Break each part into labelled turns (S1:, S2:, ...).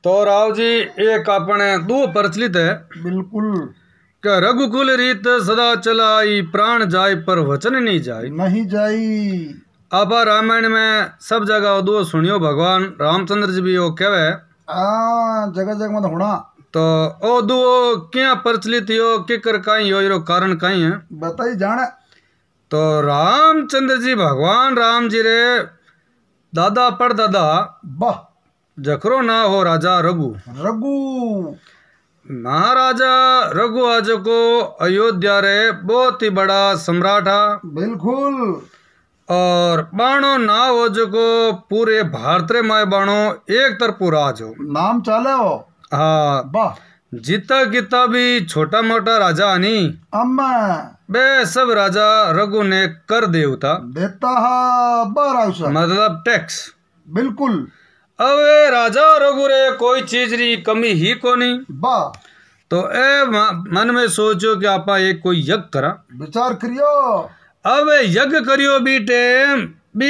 S1: तो राव जी एक अपने दो प्रचलित है
S2: बिल्कुल
S1: कि रघुकुल रीत सदा चलाई प्राण जाय पर वचन नहीं जाय।
S2: नहीं जाई।
S1: आप रामायण में सब जगह दो सुनियो भगवान रामचंद्र जी भी वो कहवे
S2: जगह जगह में तो होना।
S1: तो ओ दो क्या प्रचलित यो किकर कहीं यो इरो कारण कहीं है
S2: बताई जाने।
S1: तो रामचंद्र जी भगवान राम जी रे दादा परदादा
S2: वाह
S1: जखरो ना हो राजा रघु
S2: रघु
S1: महाराजा रघु आज को अयोध्या रे बहुत ही बड़ा सम्राट है।
S2: बिल्कुल
S1: और बाणो ना हो जो को पूरे भारत रे माए बाणो एक तरफ राज हो
S2: नाम चाले हो।
S1: हाँ
S2: वाह
S1: जीता गीता भी छोटा मोटा राजा आनी
S2: अम्मा
S1: बे सब राजा रघु ने कर देवता
S2: देता है बारह
S1: मतलब टैक्स।
S2: बिल्कुल
S1: अब राजा रघु रे कोई चीज री कमी ही को नहीं।
S2: वाह
S1: तो ए मन में सोचो कि आपा एक कोई यज्ञ करा
S2: विचार करियो।
S1: अब यज्ञ करियो बीटे भी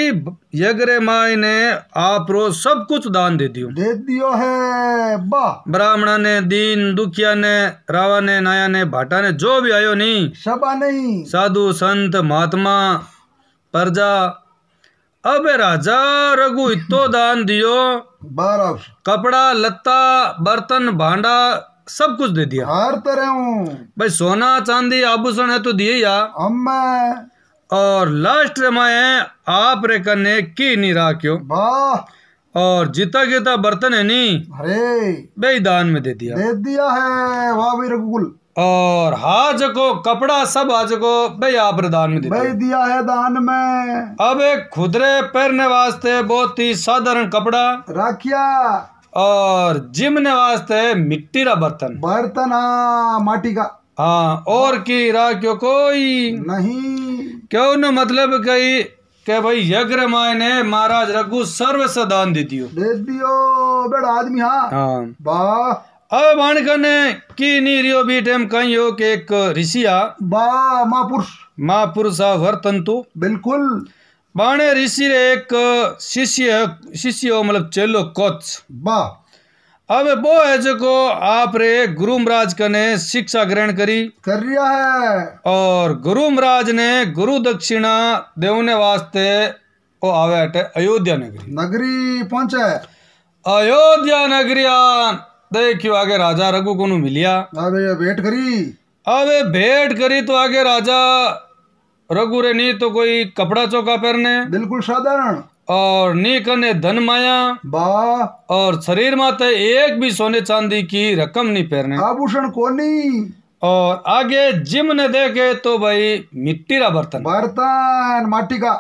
S1: यज्ञ रे माई ने आप रो सब कुछ दान दे दियो
S2: दे दियो है। वाह
S1: ब्राह्मण ने दीन दुखिया ने रावा ने नाया ने भाटा ने जो भी आयो नहीं
S2: शबा नहीं
S1: साधु संत महात्मा प्रजा। अब राजा रघु इतो दान दियो
S2: बारह
S1: कपड़ा लत्ता बर्तन भांडा सब कुछ दे दिया।
S2: हर तरह हूँ
S1: भाई सोना चांदी आभूषण है तो दिए या
S2: अम्मा
S1: और लास्ट में आप रे कने की नहीं राख्यो
S2: वाह
S1: और जीता गीता बर्तन है नी
S2: अरे
S1: बे दान में दे दिया
S2: दे दिया है। वाह भी रघुकुल
S1: और हाज को कपड़ा सब आज को बे आप रे दान में दे
S2: भाई
S1: दिया।
S2: दिया है दान में।
S1: अब एक खुदरे पहनने वास्ते बहुत ही साधारण कपड़ा
S2: राखिया
S1: और जिमने वास्ते मिट्टी रा बर्तन
S2: बर्तन माटी का
S1: हाँ और की राख्यो कोई
S2: नहीं।
S1: क्यों न मतलब कही के भाई यज्ञ माय ने महाराज रघु सर्व से दान दे दियो
S2: दे दियो बड़ा आदमी। हाँ
S1: हाँ
S2: वाह
S1: अब बाणकन की नी रियो भी टाइम कहीं हो के एक ऋषिया
S2: वाह महापुरुष
S1: महापुरुषा वर्तंतु
S2: बिल्कुल
S1: बाणे ऋषि रे एक शिष्य हो मतलब चेलो कोच।
S2: वाह
S1: अब वो है जो आप रे गुरु महाराज कने शिक्षा ग्रहण करी
S2: कर रिया है
S1: और गुरु महाराज ने गुरु दक्षिणा देवने वास्ते वो आवे हटे अयोध्या नगरी
S2: नगरी पहुंचे।
S1: अयोध्या नगरिया देखियो आगे राजा रघु को नु मिलिया।
S2: अबे वेट करी
S1: अब भेंट करी तो आगे राजा रघु रे नी तो कोई कपड़ा चौका पहनने
S2: बिल्कुल साधारण
S1: और नी कने धन माया
S2: वाह
S1: और शरीर माते एक भी सोने चांदी की रकम नहीं पहनने
S2: आभूषण कोनी
S1: और आगे जिम ने देखे तो भाई मिट्टी रा बर्तन
S2: बर्तन माटी का।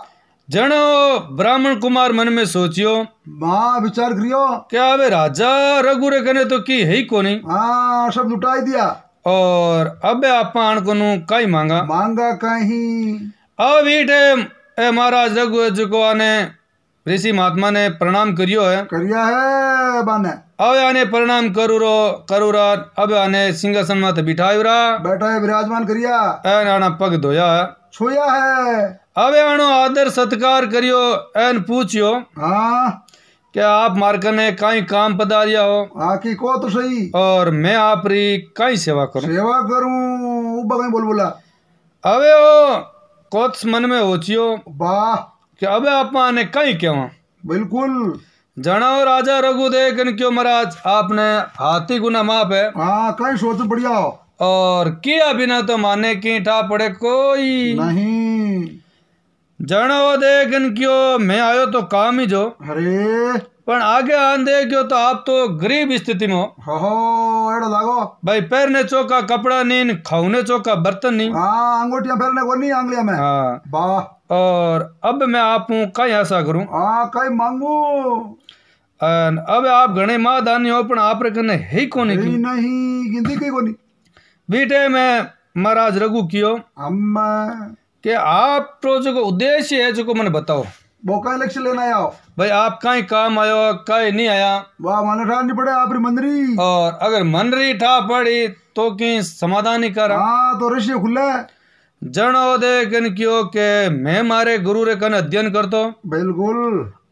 S1: जनो ब्राह्मण कुमार मन में सोचियो
S2: माँ विचार करियो
S1: क्या अबे राजा रघु रे कने तो की है ही कोनी।
S2: हाँ सब लुटाई दिया
S1: और अबे आपान को नु काई मांगा
S2: मांगा कहीं।
S1: अब ई टाइम ए महाराज रघु जी को आने ऋषि महात्मा ने प्रणाम करियो है
S2: करिया है बाने
S1: अब आने प्रणाम करूरा अब आने सिंहासन में बिठायो रा
S2: बैठा है विराजमान करिया
S1: एन आना पग धोया है
S2: छुया है।
S1: अब आनो आदर सत्कार करियो एन पूछियो
S2: हाँ
S1: क्या आप मार्कने काई काम पधारिया हो
S2: आकी को तो सही
S1: और मैं आप री काई सेवा करूं
S2: सेवा करूं उबा कहीं बोल बोला।
S1: अबे ओ कोत्स मन में होचियो
S2: वाह
S1: कि अबे आप ने काई कहवा
S2: बिल्कुल
S1: जनाओ राजा रघु देखन क्यों महाराज आपने हाथी गुना माप है
S2: हाँ कहीं सोच बढ़िया हो
S1: और किया बिना तो माने की ठा पड़े कोई
S2: नहीं।
S1: जनाओ देखन क्यों मैं आयो तो काम ही जो
S2: अरे
S1: पर आगे आन दे क्यों तो आप तो गरीब स्थिति में हो
S2: एड़ा लागो
S1: भाई पैरने चौका कपड़ा नहीं खाने चौका बर्तन नहीं
S2: हाँ अंगूठियां फेरने को नहीं आंगलिया में।
S1: हाँ
S2: वाह
S1: और अब मैं आप हूँ कहीं ऐसा करूं
S2: हाँ कहीं मांगू
S1: अब आप घने मादानी हो पर आप रखने है ही कोनी की
S2: नहीं गिनती कहीं को नहीं
S1: बीटे में महाराज रघु कियो
S2: अम्मा
S1: कि आप तो जो उद्देश्य है जो मैंने बताओ
S2: वो कहीं इलेक्शन लेना आया हो
S1: भाई आप कहीं काम आयो कहीं नहीं आया
S2: वाह माने ठा नहीं पड़े आप मंत्री
S1: और अगर मन रही ठा पड़ी तो की समाधान ही करा।
S2: हाँ तो ऋषि खुले
S1: जनो देखन क्यों के मैं मारे गुरु रे कन अध्ययन करतो
S2: बिल्कुल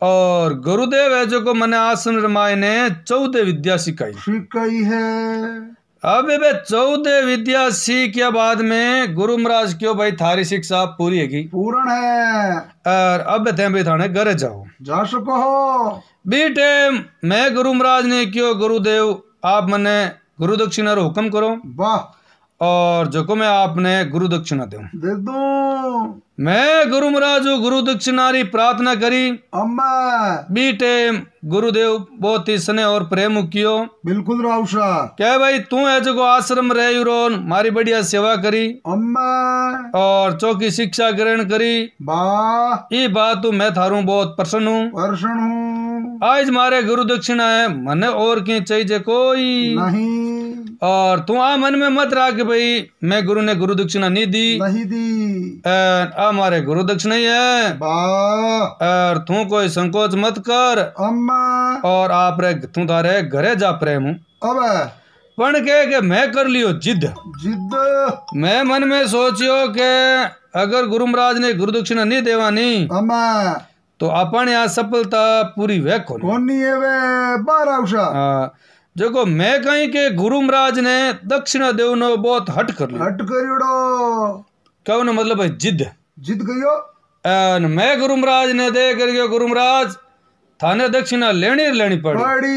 S1: और गुरुदेव है जो को मैंने आश्रम रमाई ने 14 विद्या सिखाई।
S2: सिखाई है।
S1: अब वे 14 विद्या सीख बाद में गुरु महाराज क्यों भाई थारी शिक्षा पूरी है
S2: पूर्ण है।
S1: और अब थे भाई थाने घरे जाओ
S2: जा सको हो।
S1: बीटे मैं गुरु महाराज ने क्यों गुरुदेव आप मने गुरु दक्षिणा रो हुक्म करो।
S2: वाह।
S1: और जो को मैं आपने गुरु दक्षिणा दूं
S2: दे दूं।
S1: मैं गुरु महाराज गुरु दक्षिणा री प्रार्थना करी।
S2: अम्मा
S1: बीटे गुरुदेव बहुत ही स्नेह और प्रेम कियो।
S2: बिल्कुल राउसा।
S1: क्या भाई तू है जो आश्रम रह रोन मारी बढ़िया सेवा करी
S2: अम्मा
S1: और चौकी शिक्षा ग्रहण करी।
S2: वाह।
S1: ये बात तू मैं थारू बहुत प्रसन्न हूँ।
S2: प्रसन्न हूँ।
S1: आज मारे गुरु दक्षिणा है मने और की चाहिए कोई
S2: नहीं।
S1: और तू आ मन में मत रहा कि भाई मैं गुरु ने गुरु दक्षिणा नहीं दी।
S2: नहीं दी।
S1: हमारे गुरु दक्षिणा ही है।
S2: वाह।
S1: और तू कोई संकोच मत कर।
S2: अम्मा
S1: और आप रे तू तारे घरे जा प्रेम हूँ
S2: अब
S1: पण के मैं कर लियो जिद।
S2: जिद।
S1: मैं मन में सोचियो के अगर गुरु महाराज ने गुरु दक्षिणा नहीं देवानी
S2: अम्मा
S1: तो अपन यहाँ सफलता पूरी वे
S2: कोनी है वे बार आउसा।
S1: जो को मैं कहीं के गुरु महाराज ने दक्षिणा देवनो बहुत हट कर लियो।
S2: हट करियोड़ो
S1: क्या ना मतलब भाई जिद
S2: जिद गयो।
S1: मैं गुरु महाराज ने दे कर गुरु महाराज थाने दक्षिणा लेनी पड़ी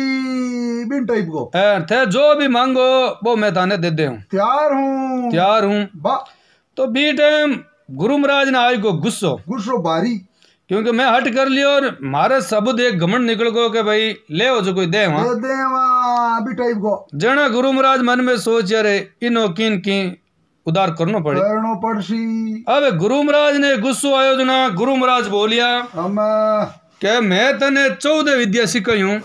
S2: बिन टाइप को
S1: थे जो भी मांगो वो मैं थाने दे दे हूँ। तैयार हूँ। तो बी टाइम गुरु महाराज ने आज को गुस्सो
S2: बारी
S1: क्योंकि मैं हट कर लियो और मारे सबूत एक घमंड निकल गो के भाई ले हो जो कोई दे
S2: भी टाइप को
S1: जना गुरु महाराज मन में सोच अरे इनो किन की उधार करनो
S2: पड़सी।
S1: अब गुरु महाराज ने गुस्सो आयो जना गुरु महाराज बोलिया के मैं तने 14 विद्या सिखाई हूँ।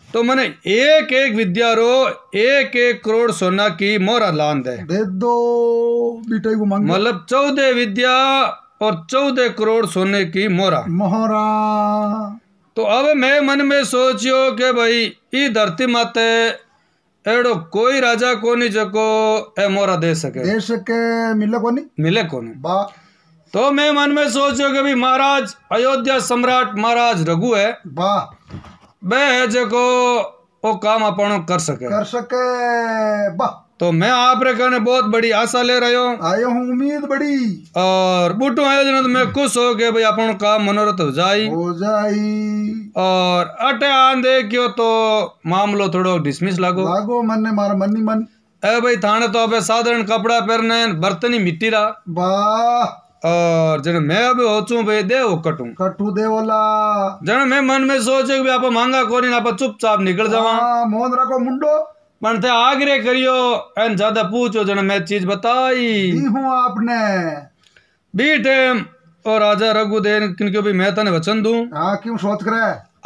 S1: तो मैंने एक एक विद्या रो 1-1 करोड़ सोना की मोहरा लान दे
S2: दो
S1: मतलब 14 विद्या और 14 करोड़ सोने की मोहरा। तो अब मैं मन में सोचियो के भाई ई धरती माते एड़ो कोई राजा कोनी जको ए मोहरा दे सके मिले कोनी। तो मैं मन में सोचियो के भाई महाराज अयोध्या सम्राट महाराज रघु है वे जको वो काम अपन कर सके। तो मैं आप रे कहने बहुत बड़ी आशा ले आयो
S2: हूँ उम्मीद बड़ी
S1: और बूटू आयोजन तो मैं खुश हो के भाई अपन काम मनोरथ हो जाई और अटे आंदे क्यों तो मामलो थोड़ो डिसमिस लागो
S2: मन ने मारा मन नहीं मन
S1: ए भाई थाने तो अबे साधारण कपड़ा पहनने बर्तन ही मिट्टी रहा और जन मैं अभी होचू भाई दे वो कटू दे वाला जन मैं मन में सोचे कि आप मांगा कोनी आप चुपचाप निकल जावा
S2: मोहन रखो मुंडो
S1: मन थे आग्रह करियो एन ज्यादा पूछो जन मैं चीज बताई
S2: हूँ आपने
S1: बीटे और राजा रघुदेव किनको भी मैं तने वचन दूं।
S2: क्यों सोच कर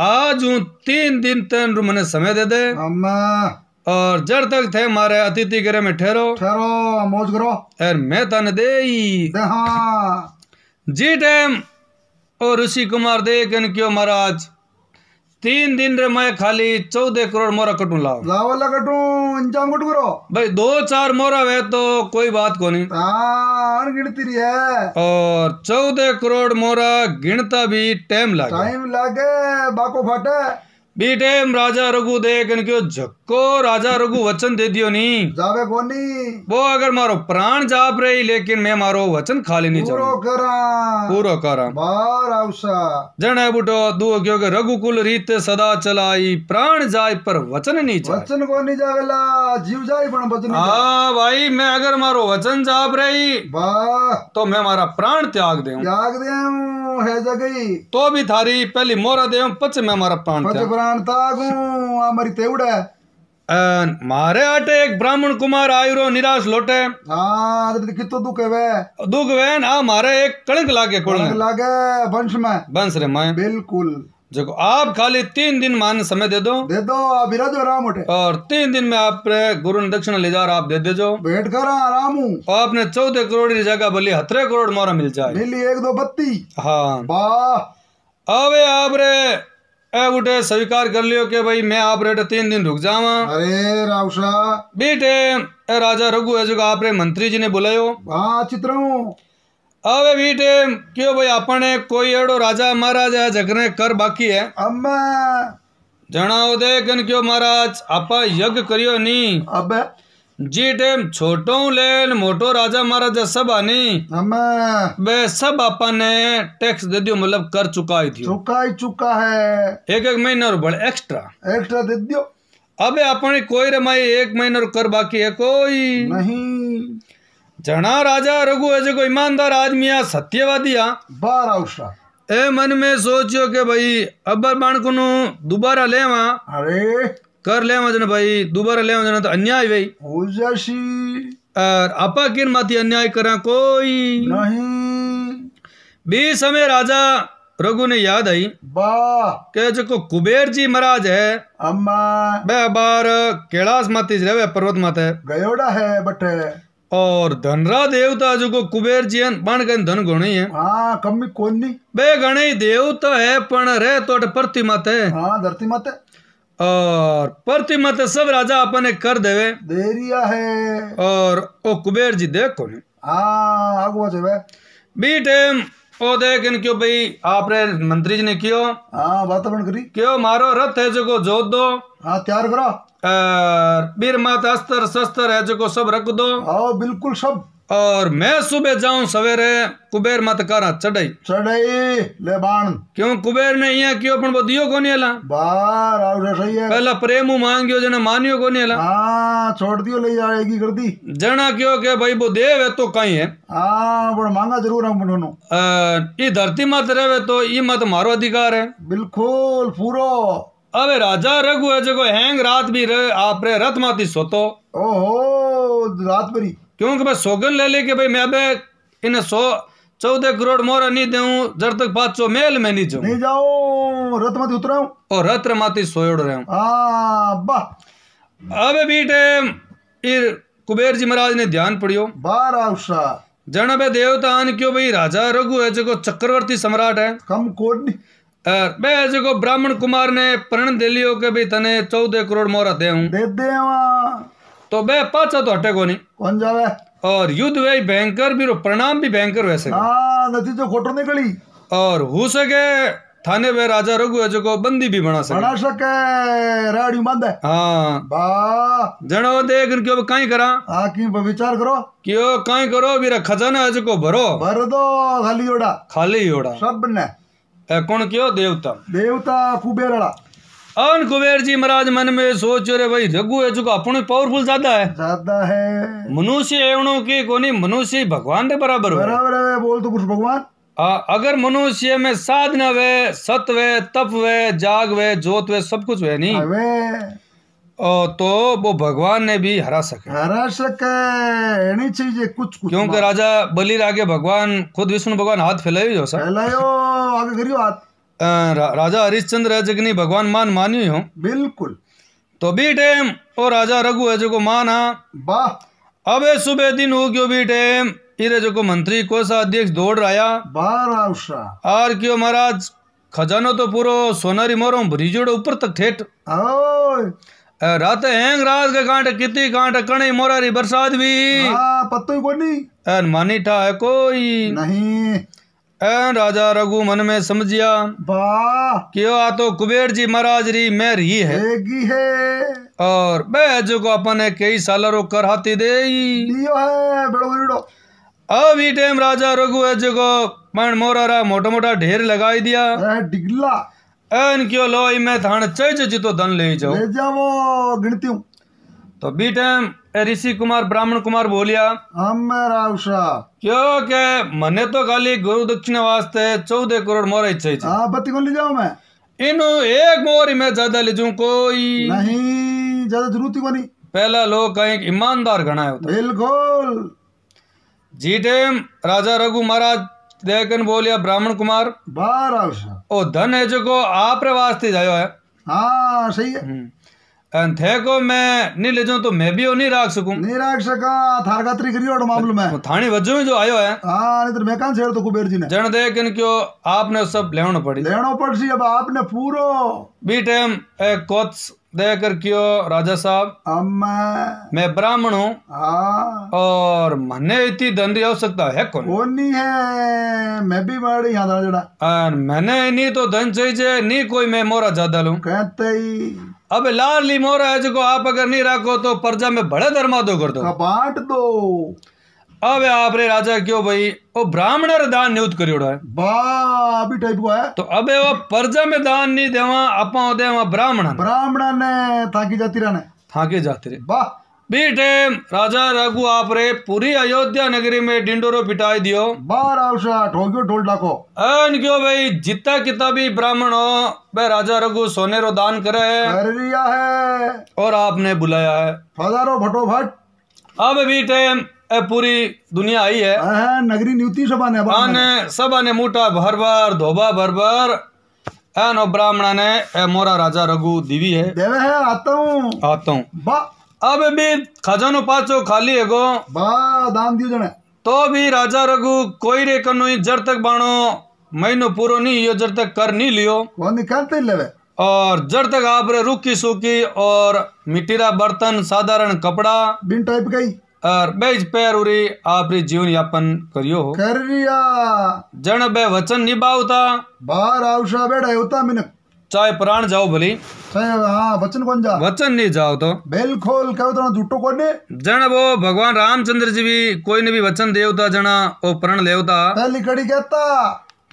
S1: आज हूँ 3 दिन तेन मने समय दे दे
S2: अम्मा
S1: और जब तक थे मारे अतिथि गृह में ठहरो
S2: मौज करो
S1: और मैं तने दे जी टाइम और ऋषि कुमार दे क्यों महाराज 3 दिन रे मैं खाली 14 करोड़ मोरा कटू लाओ
S2: कटू इंजाम कटू करो
S1: भाई 2-4 मोरा वे तो कोई बात को नहीं
S2: गिनती रही है
S1: और 14 करोड़ मोरा गिनता भी टाइम
S2: लागे बाको फाटे
S1: बी टाइम राजा रघु देख क्यों झक्को राजा रघु वचन दे दियो नहीं
S2: जावे कोनी
S1: वो अगर मारो प्राण जाप रही लेकिन मैं मारो वचन खाली नहीं पूरो करा जन है बुटो दू क्योंकि रघुकुल रीत सदा चलाई प्राण जाय पर वचन नहीं जाए
S2: वचन को नहीं जावेला जीव जाय पण वचन
S1: हाँ भाई मैं अगर मारो वचन जाप रही तो मैं मारा प्राण त्याग दे
S2: है जगई
S1: तो भी थारी पहली मोरा दे पच मैं मारा प्राण
S2: हमारी तेवड़ा
S1: मारे आटे एक ब्राह्मण कुमार आयुरो निराश लोटे
S2: कितो दुख
S1: वे ना मारे एक कलंक लागे
S2: वंश
S1: रे मैं
S2: बिल्कुल
S1: जो आप खाली 3 दिन मान समय दे दो
S2: आप विराजो आराम उठे
S1: और 3 दिन में आप गुरु ने दक्षिणा ले जा आप दे दो
S2: बैठ कर आराम हूँ
S1: आपने 14 करोड़ की जगह बोली 17 करोड़ मोरा मिल जाए
S2: मिली 1-2 बत्ती
S1: हाँ
S2: वाह
S1: अबे आप रे उठे स्वीकार कर लियो कि भाई मैं आप रेट 3 दिन रुक जावा।
S2: अरे रावसा
S1: बेटे राजा रघु है जो आप रे मंत्री जी ने बुलायो
S2: चित्र
S1: अबे भी टेम क्यों भाई अपने कोई एड़ो राजा महाराजा जगने कर बाकी है
S2: अम्मा
S1: जनाओ देखन क्यों महाराज आपा यज्ञ करियो नी
S2: अबे
S1: जी टेम छोटो लेन मोटो राजा महाराजा सब आनी
S2: अम्मा
S1: बे सब आपा ने टैक्स दे दियो मतलब कर
S2: चुका ही चुका है
S1: एक महीना रो बड़े एक्स्ट्रा
S2: दे दियो
S1: अबे अपने कोई रमाई 1 महीना रो कर बाकी है कोई
S2: नहीं
S1: जना राजा रघु है जो ईमानदार आदमी है सत्यवादी है
S2: बार औषा
S1: ए मन में सोचियो के भाई अब्बर बाण को दोबारा लेवा
S2: अरे
S1: कर लेवा जन भाई दोबारा लेवा जन तो अन्याय भाई
S2: उजाशी
S1: और आपा किन माती अन्याय करा कोई
S2: नहीं
S1: भी समय राजा रघु ने याद आई
S2: बा
S1: के जो कुबेर जी महाराज है
S2: अम्मा
S1: बे बार कैलाश माती रहे पर्वत माते
S2: गयोड़ा है बटे
S1: और धनरा देवता जो को कुबेर जी बन गए धन गुणी है
S2: हाँ कमी कौन नहीं
S1: बे गणे देवता है पण रे तो प्रति माते
S2: हाँ धरती माते
S1: और प्रति माते सब राजा अपने कर देवे
S2: देरिया है
S1: और ओ कुबेर जी देखो नहीं
S2: हाँ आगो वे
S1: बी टाइम ओ देख क्यों भाई आपने मंत्री जी ने क्यों
S2: हाँ वातावरण करी
S1: क्यों मारो रथ है जो जोत दो
S2: हाँ तैयार करो
S1: बीर माता अस्त्र शस्त्र है जो सब रख दो
S2: आओ बिल्कुल सब
S1: और मैं सुबह जाऊं सवेरे कुबेर मत करा चढ़ाई
S2: ले बाण
S1: क्यों कुबेर ने यहाँ क्यों अपन वो दियो को नहीं हला
S2: बार आओ सही है
S1: पहला प्रेम मांगियो जना मानियो को नहीं हला
S2: हाँ छोड़ दियो ले जाएगी कर दी
S1: जना क्यों के भाई वो देव है तो कहीं है
S2: हाँ बड़ा मांगा जरूर हम दोनों
S1: ये धरती मत रहे तो ये मत मारो अधिकार है
S2: बिल्कुल पूरो
S1: अबे राजा रघु है जो हैंग रात भी रहे आप रे रथ माती सोतो
S2: ओहो रात भरी
S1: क्योंकि मैं सोगन ले ले के भाई मैं अबे इन्हें 14 करोड़ मोरा नहीं दूं जब तक 500 मेल में नहीं जाऊं
S2: नहीं जाओ रथ माती उतराऊं
S1: और रथ माती सोयोड़ रहे हूं अबे बीटे इर कुबेर जी महाराज ने ध्यान पड़ियो
S2: बार आवशा
S1: जन बे देवता आन क्यों भाई राजा रघु है जो चक्रवर्ती सम्राट है
S2: कम कोड नहीं
S1: बे जो ब्राह्मण कुमार ने प्रण दे लियो के भाई तने 14 करोड़ मोरा दे
S2: दे
S1: तो बे पाचा तो हटे को नहीं
S2: कौन जावे
S1: और युद्ध वे भयंकर भी परिणाम भी भयंकर वैसे
S2: नतीजो खोटो निकली
S1: और हो सके थाने वे राजा रघु है जो बंदी भी बना
S2: सके राड़ी बांधे
S1: हाँ
S2: बा
S1: जनो देख क्यों कहीं करा
S2: की विचार करो
S1: क्यों कहीं करो बीरा खजाना है जो भर
S2: दो
S1: खाली ओड़ा
S2: सब ने
S1: कौन क्यों देवता
S2: कुबेर
S1: अन कुबेर जी महाराज मन में सोचो रे भाई रघु है जो अपने पावरफुल ज्यादा है मनुष्य एवणों की कोनी मनुष्य भगवान के बराबर
S2: है बोल तो कुछ भगवान
S1: अगर मनुष्य में साधना वे सत्व वे तप वे जाग वे जोत वे सब कुछ वे नहीं तो वो भगवान ने भी हरा सके
S2: नहीं चाहिए कुछ
S1: क्योंकि राजा बलि आगे भगवान खुद विष्णु भगवान हाथ फैलायो
S2: आगे करियो हाथ
S1: राजा हरिश्चंद्र जगनी भगवान मानियो हो
S2: बिल्कुल
S1: तो बी टाइम और राजा रघु है जो माना
S2: वाह
S1: अब सुबह दिन हो गयो बी टाइम इरे जो मंत्री कोषा अध्यक्ष दौड़ रहा और क्यों महाराज खजानो तो पूरो सोनारी मोरो भरीजोड़ो ऊपर तक ठेठ रात हैंग रात के कांटे कितनी कांटे कणे मोरारी बरसात भी
S2: पत्तो ही कोई नहीं
S1: मानी ठा है कोई
S2: नहीं
S1: राजा रघु मन में समझिया क्यों आ तो कुबेर जी महाराज री मेहर ही है और बे जो को अपने कई साल रो कर हाथी दे अभी टाइम राजा रघु है जो को मन मोरा मोटा मोटा ढेर लगाई दिया
S2: डिगला
S1: एन क्यों लो मैं थाने चाहिए जी तो धन ले
S2: जाओ गिनती हूँ
S1: तो बी टाइम ऋषि कुमार ब्राह्मण कुमार बोलिया क्यों के मने तो खाली गुरु दक्षिणा वास्ते 14 करोड़ मोर चाहिए
S2: बत्ती को ले जाओ मैं
S1: इनो एक मोर मैं ज्यादा ले जाऊं कोई
S2: नहीं ज्यादा जरूरत ही नहीं
S1: पहला लोग कहीं ईमानदार गणा होता
S2: बिल्कुल
S1: जी टाइम राजा रघु महाराज देखन बोलिया ब्राह्मण कुमार ओ धन है जो को आप वास्ते जायो है
S2: हाँ सही है
S1: थे को मैं नहीं ले जाऊं तो मैं भी वो नहीं रख सकूं
S2: नहीं रख सका थार खातरी करियो मामले में
S1: थानी वजह में जो आयो है
S2: नहीं तो मैं कहां छेड़ तो कुबेर जी ने
S1: जन देखन क्यों आपने सब लेवनो पड़ी
S2: अब आपने पूरो
S1: बी टाइम कोच देकर क्यों राजा साहब मैं ब्राह्मण हूँ और मने इतनी धन की आवश्यकता है कौन
S2: है। मैं भी बड़ी यहाँ
S1: मैंने नहीं तो धन चाहिए नहीं कोई मैं मोरा ज्यादा लूं
S2: कहते ही।
S1: अब लाडली मोरा है जो आप अगर नहीं रखो तो प्रजा में बड़े धर्मादो कर दो
S2: बांट दो।
S1: अब आप रे राजा क्यों भाई वो ब्राह्मण दान नियुक्त करियोड़ा है
S2: अभी टाइप को है।
S1: तो अब वो प्रजा में दान नहीं देवा अपा देवा ब्राह्मण
S2: ने थाकी जाती रे वाह
S1: बीटे राजा रघु आप रे पूरी अयोध्या नगरी में डिंडोरो पिटाई दियो
S2: बार आवशा ठोकियो ढोल डाको
S1: एन क्यों भाई जितना कितना भी ब्राह्मण हो वह राजा रघु सोनेरो दान करे
S2: कर रिया है
S1: और आपने बुलाया है
S2: फजारो फटोफट।
S1: अब बीटे पूरी दुनिया आई है
S2: नगरी न्यूति
S1: सभा ने मुठा भर भर धोबा भर भर एन ब्राह्मण ने मोरा राजा रघु दिवी है
S2: देवे है आता हूँ
S1: अब भी खजानो पाचो खाली है गो
S2: दान दियो जने
S1: तो भी राजा रघु कोई रे कनु जर तक बाणो महीनो पूरो नहीं यो जर तक कर नहीं लियो
S2: करते लेवे
S1: और जर तक आप रे रुकी सूकी और मिट्टीरा बर्तन साधारण कपड़ा
S2: बिन टाइप गई
S1: और बेज पैर उरी आप रे जीवन यापन करियो हो
S2: कर रिया
S1: जन बे वचन निभावता
S2: बाहर आवशा बेड़ा होता मिनक
S1: चाहे प्राण जाओ भली
S2: हाँ वचन कौन जा
S1: वचन नहीं जाओ तो
S2: बेल खोल कहो तो झूठो कौन ने
S1: जन वो भगवान रामचंद्र जी भी कोई ने भी वचन देवता जना वो प्रण लेवता
S2: पहली कड़ी कहता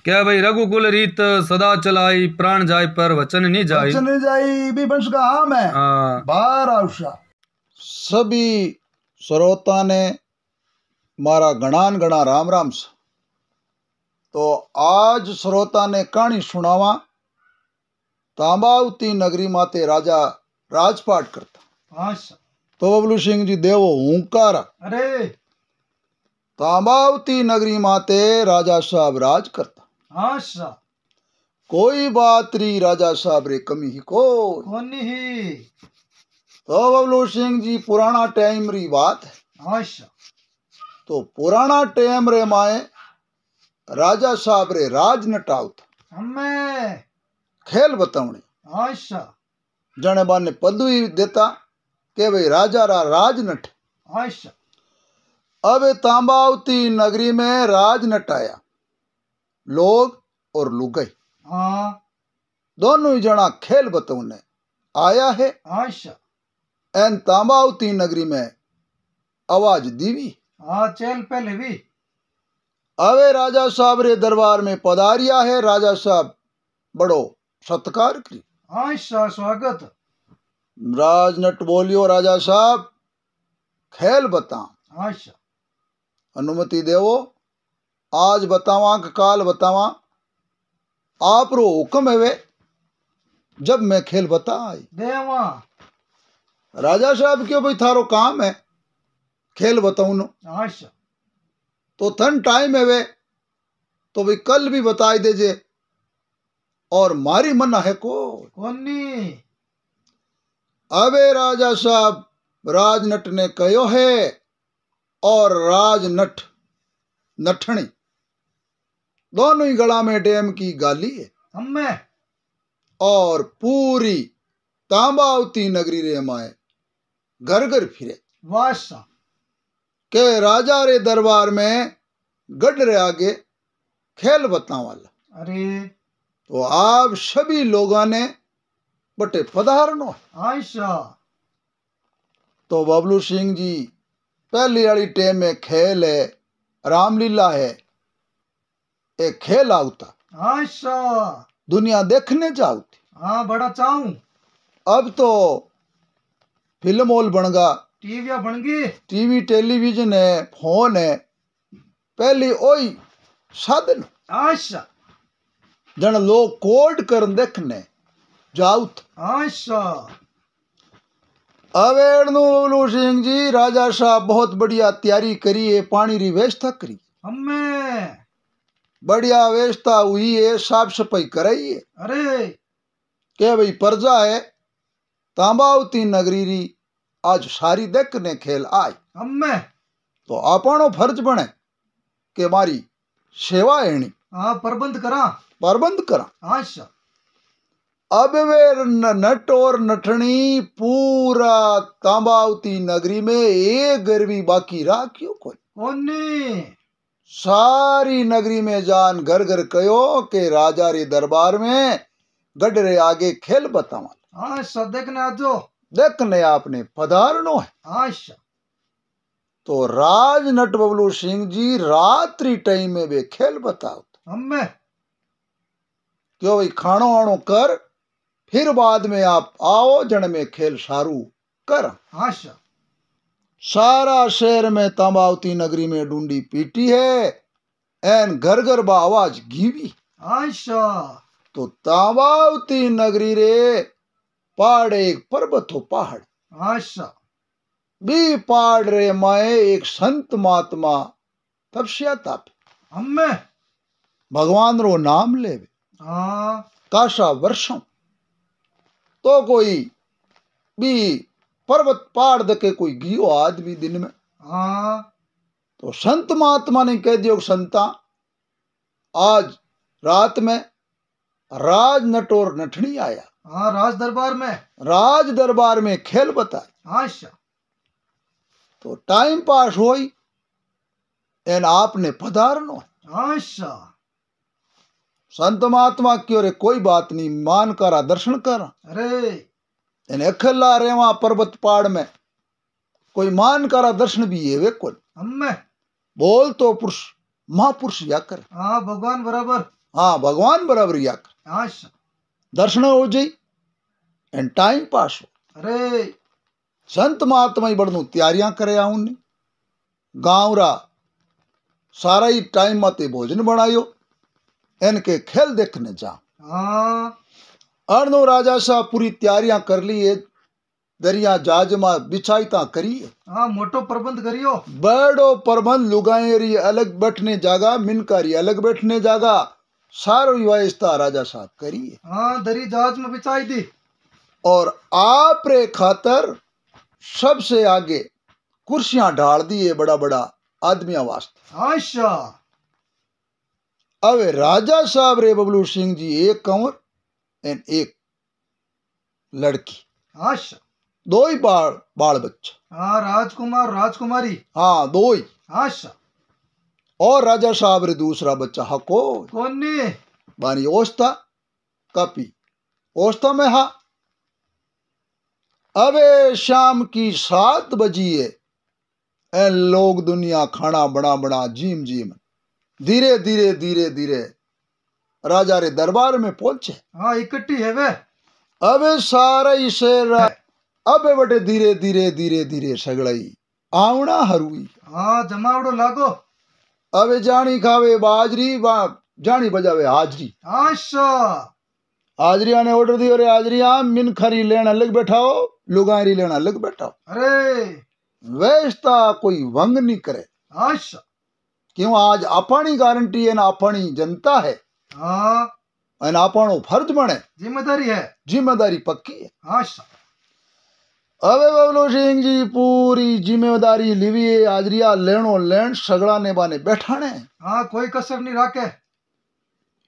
S1: क्या भाई रघुकुल रीत सदा चलाई प्राण जाय पर वचन नहीं जाई
S2: वचन नहीं जाई भी वंश का हाम है बाहर आवशा।
S3: सभी श्रोता ने मारा गणान गणा राम राम सा। तो आज श्रोता ने कहानी सुनावा तांबावती नगरी माते राजा राजपाट करता तो बबलू सिंह जी देवो हुंकारा
S2: अरे
S3: तांबावती नगरी माते राजा साहब राज करता कोई बात री राजा साहब रे कमी ही
S2: कौन ही
S3: तो बबलू सिंह जी पुराना टाइम री बात है। तो पुराना टाइम रे माए राजा साहब रे राज नटाव था
S2: हमें
S3: खेल बतावने जने बाने पदवी देता के भाई राजा रा राज नट। अब तांबावती नगरी में राज नटाया लोग और लुगाई दोनों ही जना खेल बतावने आया है। एन तांबावती नगरी में आवाज दीवी
S2: चल पहले भी
S3: अवे राजा साहब रे दरबार में पधारिया है। राजा साहब बड़ो सत्कार करी
S2: स्वागत।
S3: राजनट बोलियो राजा साहब खेल बता अनुमति देवो आज बतावा कि काल बतावा आप रो हुक्म है वे जब मैं खेल बता आई
S2: देवा।
S3: राजा साहब क्यों भाई थारो काम है खेल बताऊ नो तो थन टाइम है वे तो भाई कल भी बताई देजे और मारी मना है
S2: कोनी।
S3: अबे राजा साहब राजनट ने कहो है और राजनट नठणी दोनों ही गला में डेम की गाली है
S2: हमें
S3: और पूरी तांबावती नगरी रे माए घर घर फिरे
S2: वासा
S3: के राजा रे दरबार में गढ़ रे आगे खेल बता वाला।
S2: अरे
S3: तो आप सभी लोगों ने बटे पधारनो
S2: आयशा।
S3: तो बबलू सिंह जी पहली वाली टेम में खेल है रामलीला है एक खेल आवता
S2: आयशा
S3: दुनिया देखने जाऊती।
S2: हाँ बड़ा चाहूं।
S3: अब तो फिल्म हॉल बन गा
S2: टीविया बन गई
S3: टीवी टेलीविजन है फोन है पहली ओई साधन
S2: आयशा
S3: जन लोग कोड कर देखने जाउत
S2: आयशा।
S3: बबलू सिंह जी राजा साहब बहुत बढ़िया तैयारी करी है पानी री व्यवस्था करी
S2: हमें
S3: बढ़िया व्यवस्था हुई है साफ सफाई कराई है।
S2: अरे
S3: के भाई प्रजा है तांबावती नगरी री आज सारी देखने खेल आए
S2: हमें
S3: तो अपनो फर्ज बने के मारी सेवा एनी
S2: हाँ प्रबंध करा
S3: प्रबंध करा।
S2: आशा
S3: अब वे नट और नटनी पूरा तांबावती नगरी में एक गरवी बाकी रहा क्यों कोई सारी नगरी में जान घर घर कयो के राजा रे दरबार में गढ़ रे आगे खेल बतावा देखने आपने पधारनो है। तो राज नट बबलू सिंह जी रात्रि टाइम में वे खेल बताओ हमें क्यों भाई खानो आनो कर फिर बाद में आप आओ जन में खेल सारू कर। सारा शहर में तांबावती नगरी में डूंडी पीटी है एन घर घर बा आवाज गीवी। तो तांबावती नगरी रे पहाड़ एक पर्वत हो पहाड़ बी पहाड़ रे माए एक संत महात्मा तपस्या ताप हमें भगवान रो नाम ले काशा वर्षों तो कोई भी पर्वत पहाड़ दके कोई गियो आदमी दिन में तो संत महात्मा ने कह दियो संता आज रात में राज नट और नटनी आया राज दरबार में खेल बताए तो टाइम पास होई एन आपने पधारनो संत महात्मा क्यों रे कोई बात नहीं मान करा दर्शन करा अरे इन अखला रेवा पर्वत पहाड़ में कोई मान करा दर्शन भी है वे कोई हमें बोल तो पुरुष महापुरुष या कर भगवान बराबर या कर दर्शन हो जाई एंड टाइम पास हो। अरे संत महात्मा ही बड़नू तैयारियां करे आऊन गाँव रा सारा ही टाइम माते भोजन बनायो इनके खेल देखने जा अर्नो राजा साहब पूरी तैयारियां कर ली है दरिया जाजमा बिछाईता करिए मोटो प्रबंध करियो बड़ो प्रबंध लुगाई अलग बैठने जागा मिनकारी अलग बैठने जागा सारो व्यवस्था राजा साहब करिए दरी जहाज में बिछाई दी और आप रे खातर सबसे आगे कुर्सियां ढाल दिए बड़ा बड़ा आदमियों वास्ते। अब राजा साहब रे बबलू सिंह जी एक कंवर एंड एक लड़की दो ही बाल बच्चा राजकुमार राजकुमारी दो ही और राजा साहब रे दूसरा बच्चा हको कौन बानी ओस्ता कपी ओस्ता में अबे शाम की 7 बजी है ए लोग दुनिया खाना बना बना जीम जीम धीरे धीरे धीरे धीरे राजा रे दरबार में पहुंचे इकट्ठी है वे अबे सारा ही शेर अबे बटे धीरे धीरे धीरे धीरे सगड़ई आवना हरुई जमावड़ो लागो अबे जानी खावे बाजरी जानी बजावे हाजरी हाजरिया ने ऑर्डर दियो रे हाजरिया मिन खरी लेना अलग बैठाओ लुगारी लेना अलग बैठाओ। अरे वैस्ता कोई वंग नहीं करे क्यों आज अपनी गारंटी है ना अपनी जनता है अपनो फर्ज बने जिम्मेदारी पक्की है। अबे बबलू सिंह जी पूरी जिम्मेदारी लिवी है हाजरिया लेनो लेन सगड़ा ने बाने बैठाने कोई कसर नहीं राखे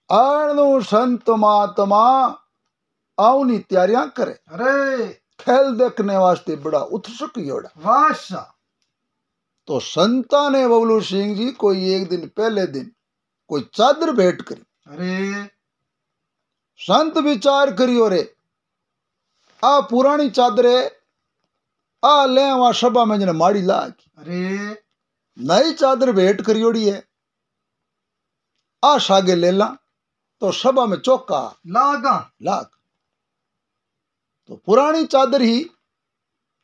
S3: अर्नु संत महात्मा आवनी तैयारियां करे। अरे खेल देखने वास्ते बड़ा उत्सुक योड़ा तो संता ने बबलू सिंह जी कोई एक दिन पहले दिन कोई चादर भेंट करी। अरे संत विचार करियो रे आ पुरानी चादर है आ ले वहां सभा में जने माड़ी लाग। अरे नई चादर भेंट करियोड़ी है आ सागे ले ला तो सभा में चौका लाग तो पुरानी चादर ही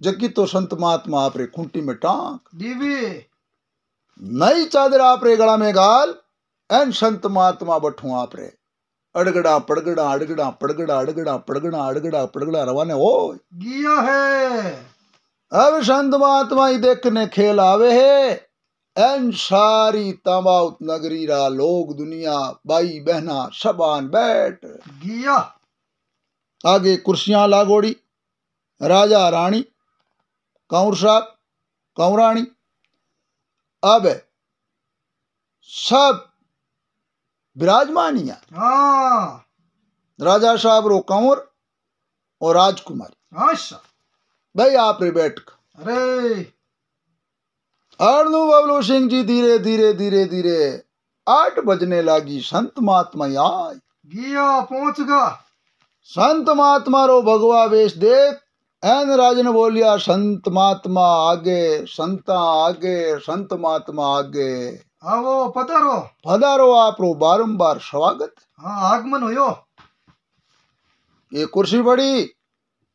S3: जबकि तो संत महात्मा आपरे खूंटी में टांग दीवी नई चादर आपरे गला में गाल एन संत महात्मा बठू आपरे अड़गड़ा पड़गड़ा अड़गड़ा पड़गड़ा अड़गड़ा पड़गड़ा अड़गड़ा पड़गड़ा रवाने हो गया है। अब संत महात्मा ही देखने खेल आवे है एन सारी तांबावत नगरी रा लोग दुनिया भाई बहना सबान बैठ गया आगे कुर्सियां लागोड़ी राजा रानी कंवर साहब कंवरानी अब सब विराजमानिया राजा साहब रो कंवर और राजकुमारी।
S2: अच्छा
S3: भाई आप रे बैठ कर।
S2: अरे
S3: अर्नु बबलू सिंह जी धीरे धीरे धीरे धीरे 8 बजने लगी। संत महात्मा आए
S2: गया पहुंच गा।
S3: संत महात्मा रो भगवा वेश देख एन राजन बोलिया संत महात्मा आगे, संता आगे, संत महात्मा आगे।
S2: आवो पधारो
S3: पधारो आप रो बारंबार स्वागत।
S2: हाँ आगमन होयो।
S3: ये कुर्सी बड़ी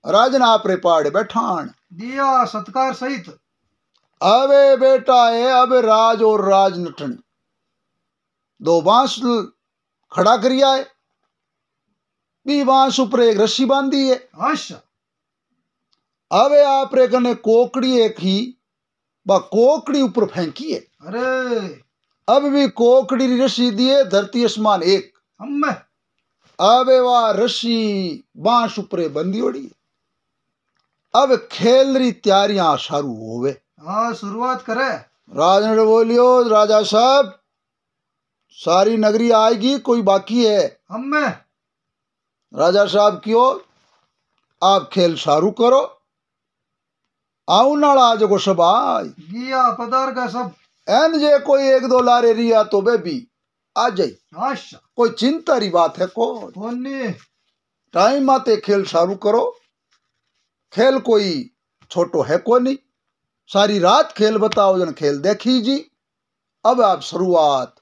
S3: राजन आप रे पाड़े बैठान
S2: दिया सत्कार सहित।
S3: अबे बेटा है अब राज और राज नटनी 2 बांस खड़ा करिया है। बी बांस ऊपर एक रस्सी बांधी है।
S2: अच्छा
S3: अबे आप रे कने कोकड़ी एक ही बा कोकड़ी ऊपर फेंकी है।
S2: अरे
S3: अब भी कोकड़ी री रस्सी दिए धरती आसमान एक।
S2: अम्मे
S3: अबे वाह रस्सी बांस ऊपर बंदी ओड़ी। अब खेल री तैयारियां शुरू होवे।
S2: हाँ शुरुआत करे।
S3: राजन बोलियो राजा साहब सारी नगरी आएगी कोई बाकी है?
S2: अम्मे
S3: राजा साहब क्यों आप खेल शुरू करो। आऊ नाल आज को सब आई
S2: गिया पधार का सब।
S3: एन जे कोई 1-2 लारे रिया तो बेबी आ जाई।
S2: अच्छा
S3: कोई चिंता री बात है
S2: कोनी।
S3: टाइम आते खेल शुरू करो। खेल कोई छोटो है कोनी। सारी रात खेल बताओ जन खेल देखी जी। अब आप शुरुआत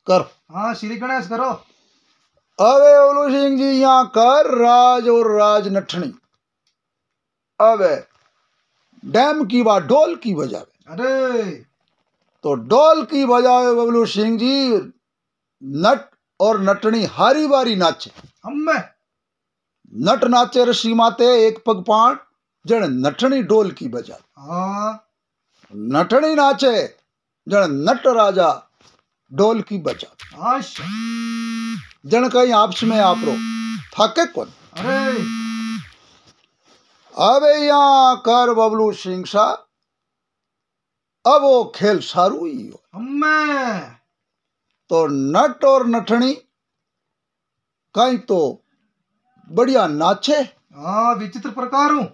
S3: करो।
S2: हाँ श्री गणेश करो।
S3: अबे ओलू सिंह जी यहाँ कर राज और राज नठनी। अबे डैम की बात ढोल की बजावे।
S2: अरे
S3: तो ढोल की बजावे बबलू सिंह जी। नट और नटनी हारी बारी नाचे।
S2: अम्मे
S3: नट नाचे रस्सी माते एक पग पाण जन नटनी ढोल की बजा।
S2: हाँ
S3: नटनी नाचे जन नट राजा ढोल की बजा।
S2: अच्छा
S3: जन कहीं आपस में आप रो थाके कौन।
S2: अरे
S3: अबे यहाँ कर बबलू सिंह सा अब वो खेल सारू ही हो।
S2: अम्मे
S3: तो नट और नटनी कहीं तो बढ़िया नाचे।
S2: हाँ विचित्र प्रकार हूँ।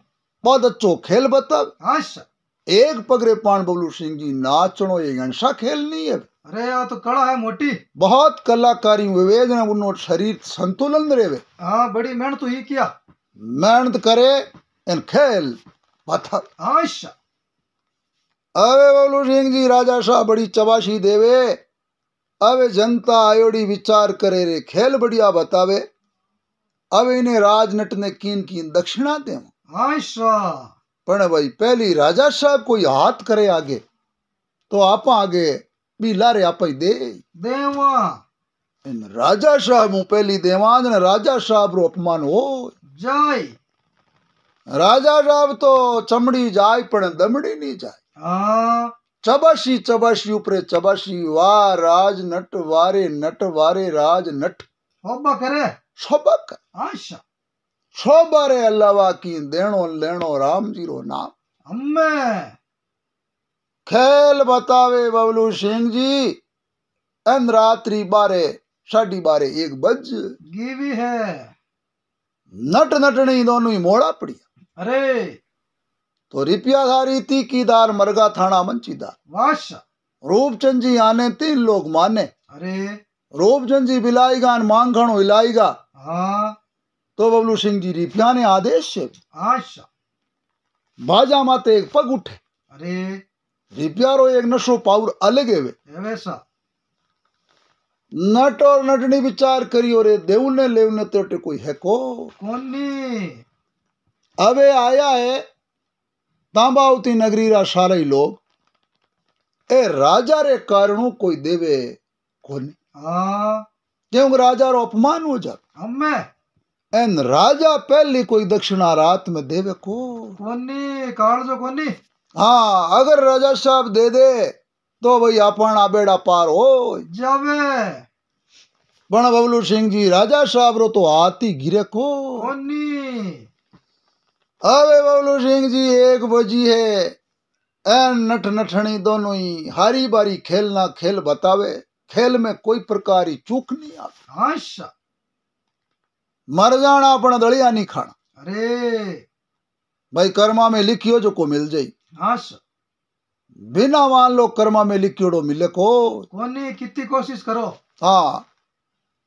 S3: बहुत अच्छो खेल बता।
S2: अच्छा
S3: एक पगरे पान बबलू सिंह जी नाचनो ये ऐसा खेल नहीं है।
S2: अरे यार तो कला है मोटी।
S3: बहुत कलाकारी विवेक ने उन्नो शरीर संतुलन रेवे।
S2: हाँ बड़ी मेहनत हुई किया।
S3: मेहनत करे इन खेल बता।
S2: अच्छा
S3: अबे बबलू सिंह जी राजा शाह बड़ी चबाशी देवे। अबे जनता आयोड़ी विचार करे रे खेल बढ़िया बतावे। अब इन्हें राजनट ने कीन कीन दक्षिणा दे।
S2: अच्छा
S3: पण भाई पहली राजा साहब कोई हाथ करे आगे तो आप आगे भी लारे आप दे
S2: देवा।
S3: इन राजा साहब हूँ पहली देवान ने राजा साहब रो अपमान हो
S2: जाय।
S3: राजा साहब तो चमड़ी जाय पण दमड़ी नहीं जाय।
S2: हाँ
S3: चबाशी चबाशी ऊपरे चबाशी वाह राज नट वारे नट वारे राज नट
S2: होबा करे।
S3: शोभा कर।
S2: अच्छा
S3: शोभा रे अल्लाह की देणो लेणो राम जी रो नाम।
S2: अम्मे
S3: खेल बतावे बबलू सिंह जी। एन रात्रि 12:30 1 बज
S2: गीवी है।
S3: नट नटनी दोनों ही मोड़ा पड़िया।
S2: अरे
S3: तो रिपिया धारी तीकीदार मरगा थाना मंचीदार
S2: वाशा
S3: रूपचंद जी आने 3 लोग माने।
S2: अरे
S3: रूपचंद जी बिलाईगा मांगणो हिलाईगा।
S2: हाँ
S3: तो बबलू सिंह जी रिपिया ने आदेश से
S2: अच्छा
S3: बाजा माते एक पग उठे।
S2: अरे
S3: रिपिया रो एक नशो पाउर अलग है वे
S2: वैसा।
S3: नट और नटनी विचार करी और देवने लेवने तो कोई है को
S2: कोनी।
S3: अबे आया है तांबावती नगरी रा सारे ही लोग ए राजा रे कारणों कोई देवे कोनी।
S2: हाँ
S3: क्यों राजा रो अपमान हो जा।
S2: अम्मे
S3: एन राजा पहली कोई दक्षिणा रात में देवे को
S2: कोनी काल जो कोनी।
S3: हाँ अगर राजा साहब दे दे तो भाई अपना बेड़ा पार हो
S2: जावे।
S3: पण बबलू सिंह जी राजा साहब रो तो हाथी गिरे को
S2: कोनी।
S3: अबे बबलू सिंह जी 1 बजी है। एन नठ नठनी दोनों ही हारी बारी खेलना खेल बतावे। खेल में कोई प्रकार की चूक नहीं आती।
S2: अच्छा
S3: मर जाना अपना दलिया नहीं खाना।
S2: अरे
S3: भाई कर्मा में लिखियो जो को मिल जाई।
S2: हाँ
S3: बिना मान लो कर्मा में लिखियोड़ो मिले को
S2: कोनी, कितनी कोशिश करो।
S3: हाँ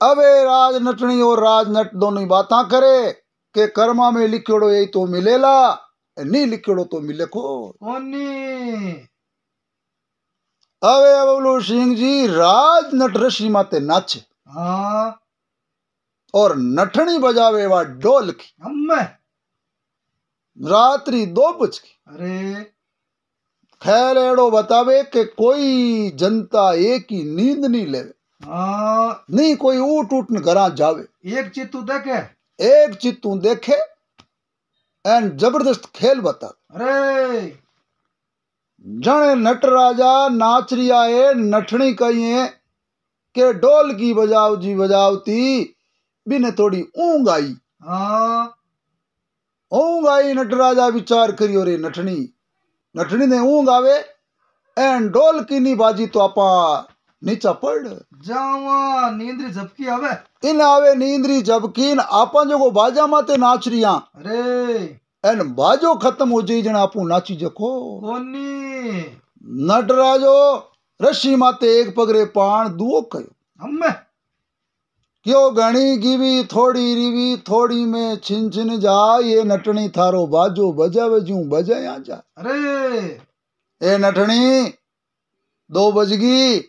S3: अबे राज नटनी और राज नट दोनों ही बाता करे के कर्मा में लिखियोड़ो यही तो मिलेला, नहीं लिखियोड़ो तो मिले को
S2: कोनी।
S3: अबे बबलू सिंह जी राज नट ऋषि माते नाचे।
S2: हाँ
S3: और नठनी बजावे वा ढोल की।
S2: हम्मे
S3: रात्रि 2 बज की।
S2: अरे
S3: खैर एड़ो बतावे कि कोई जनता एक ही नींद नहीं लेवे।
S2: हाँ
S3: नहीं कोई ऊट ऊट न घरा जावे,
S2: एक चित्तू देखे,
S3: एक चित्तू देखे एंड जबरदस्त खेल बता।
S2: अरे
S3: जने नट राजा नाच रिया है, नठनी कही है के ढोल की बजाव जी बजावती बिने थोड़ी ऊंग आई।
S2: हाँ
S3: ऊंग आई, नट राजा विचार करियो रे नठनी, नठनी ने ऊंग आवे एंड ढोल की नी बाजी तो आपा नीचा पड़
S2: जावा नींद्री झपकी आवे।
S3: इन आवे नींद्री झपकी आपा जो बाजा माते नाच रिया।
S2: अरे
S3: एन बाजो खत्म हो जाई जन आपू नाची जको
S2: कोनी।
S3: नटराजो रशी माते एक पगरे पान दुओ कयो।
S2: हम्मे
S3: क्यों गणी गिवी थोड़ी रिवी थोड़ी में छिन छिन जा, ये नटनी थारो बाजो बजावे जूं बजाया जा।
S2: अरे
S3: ए नटनी 2 बजगी,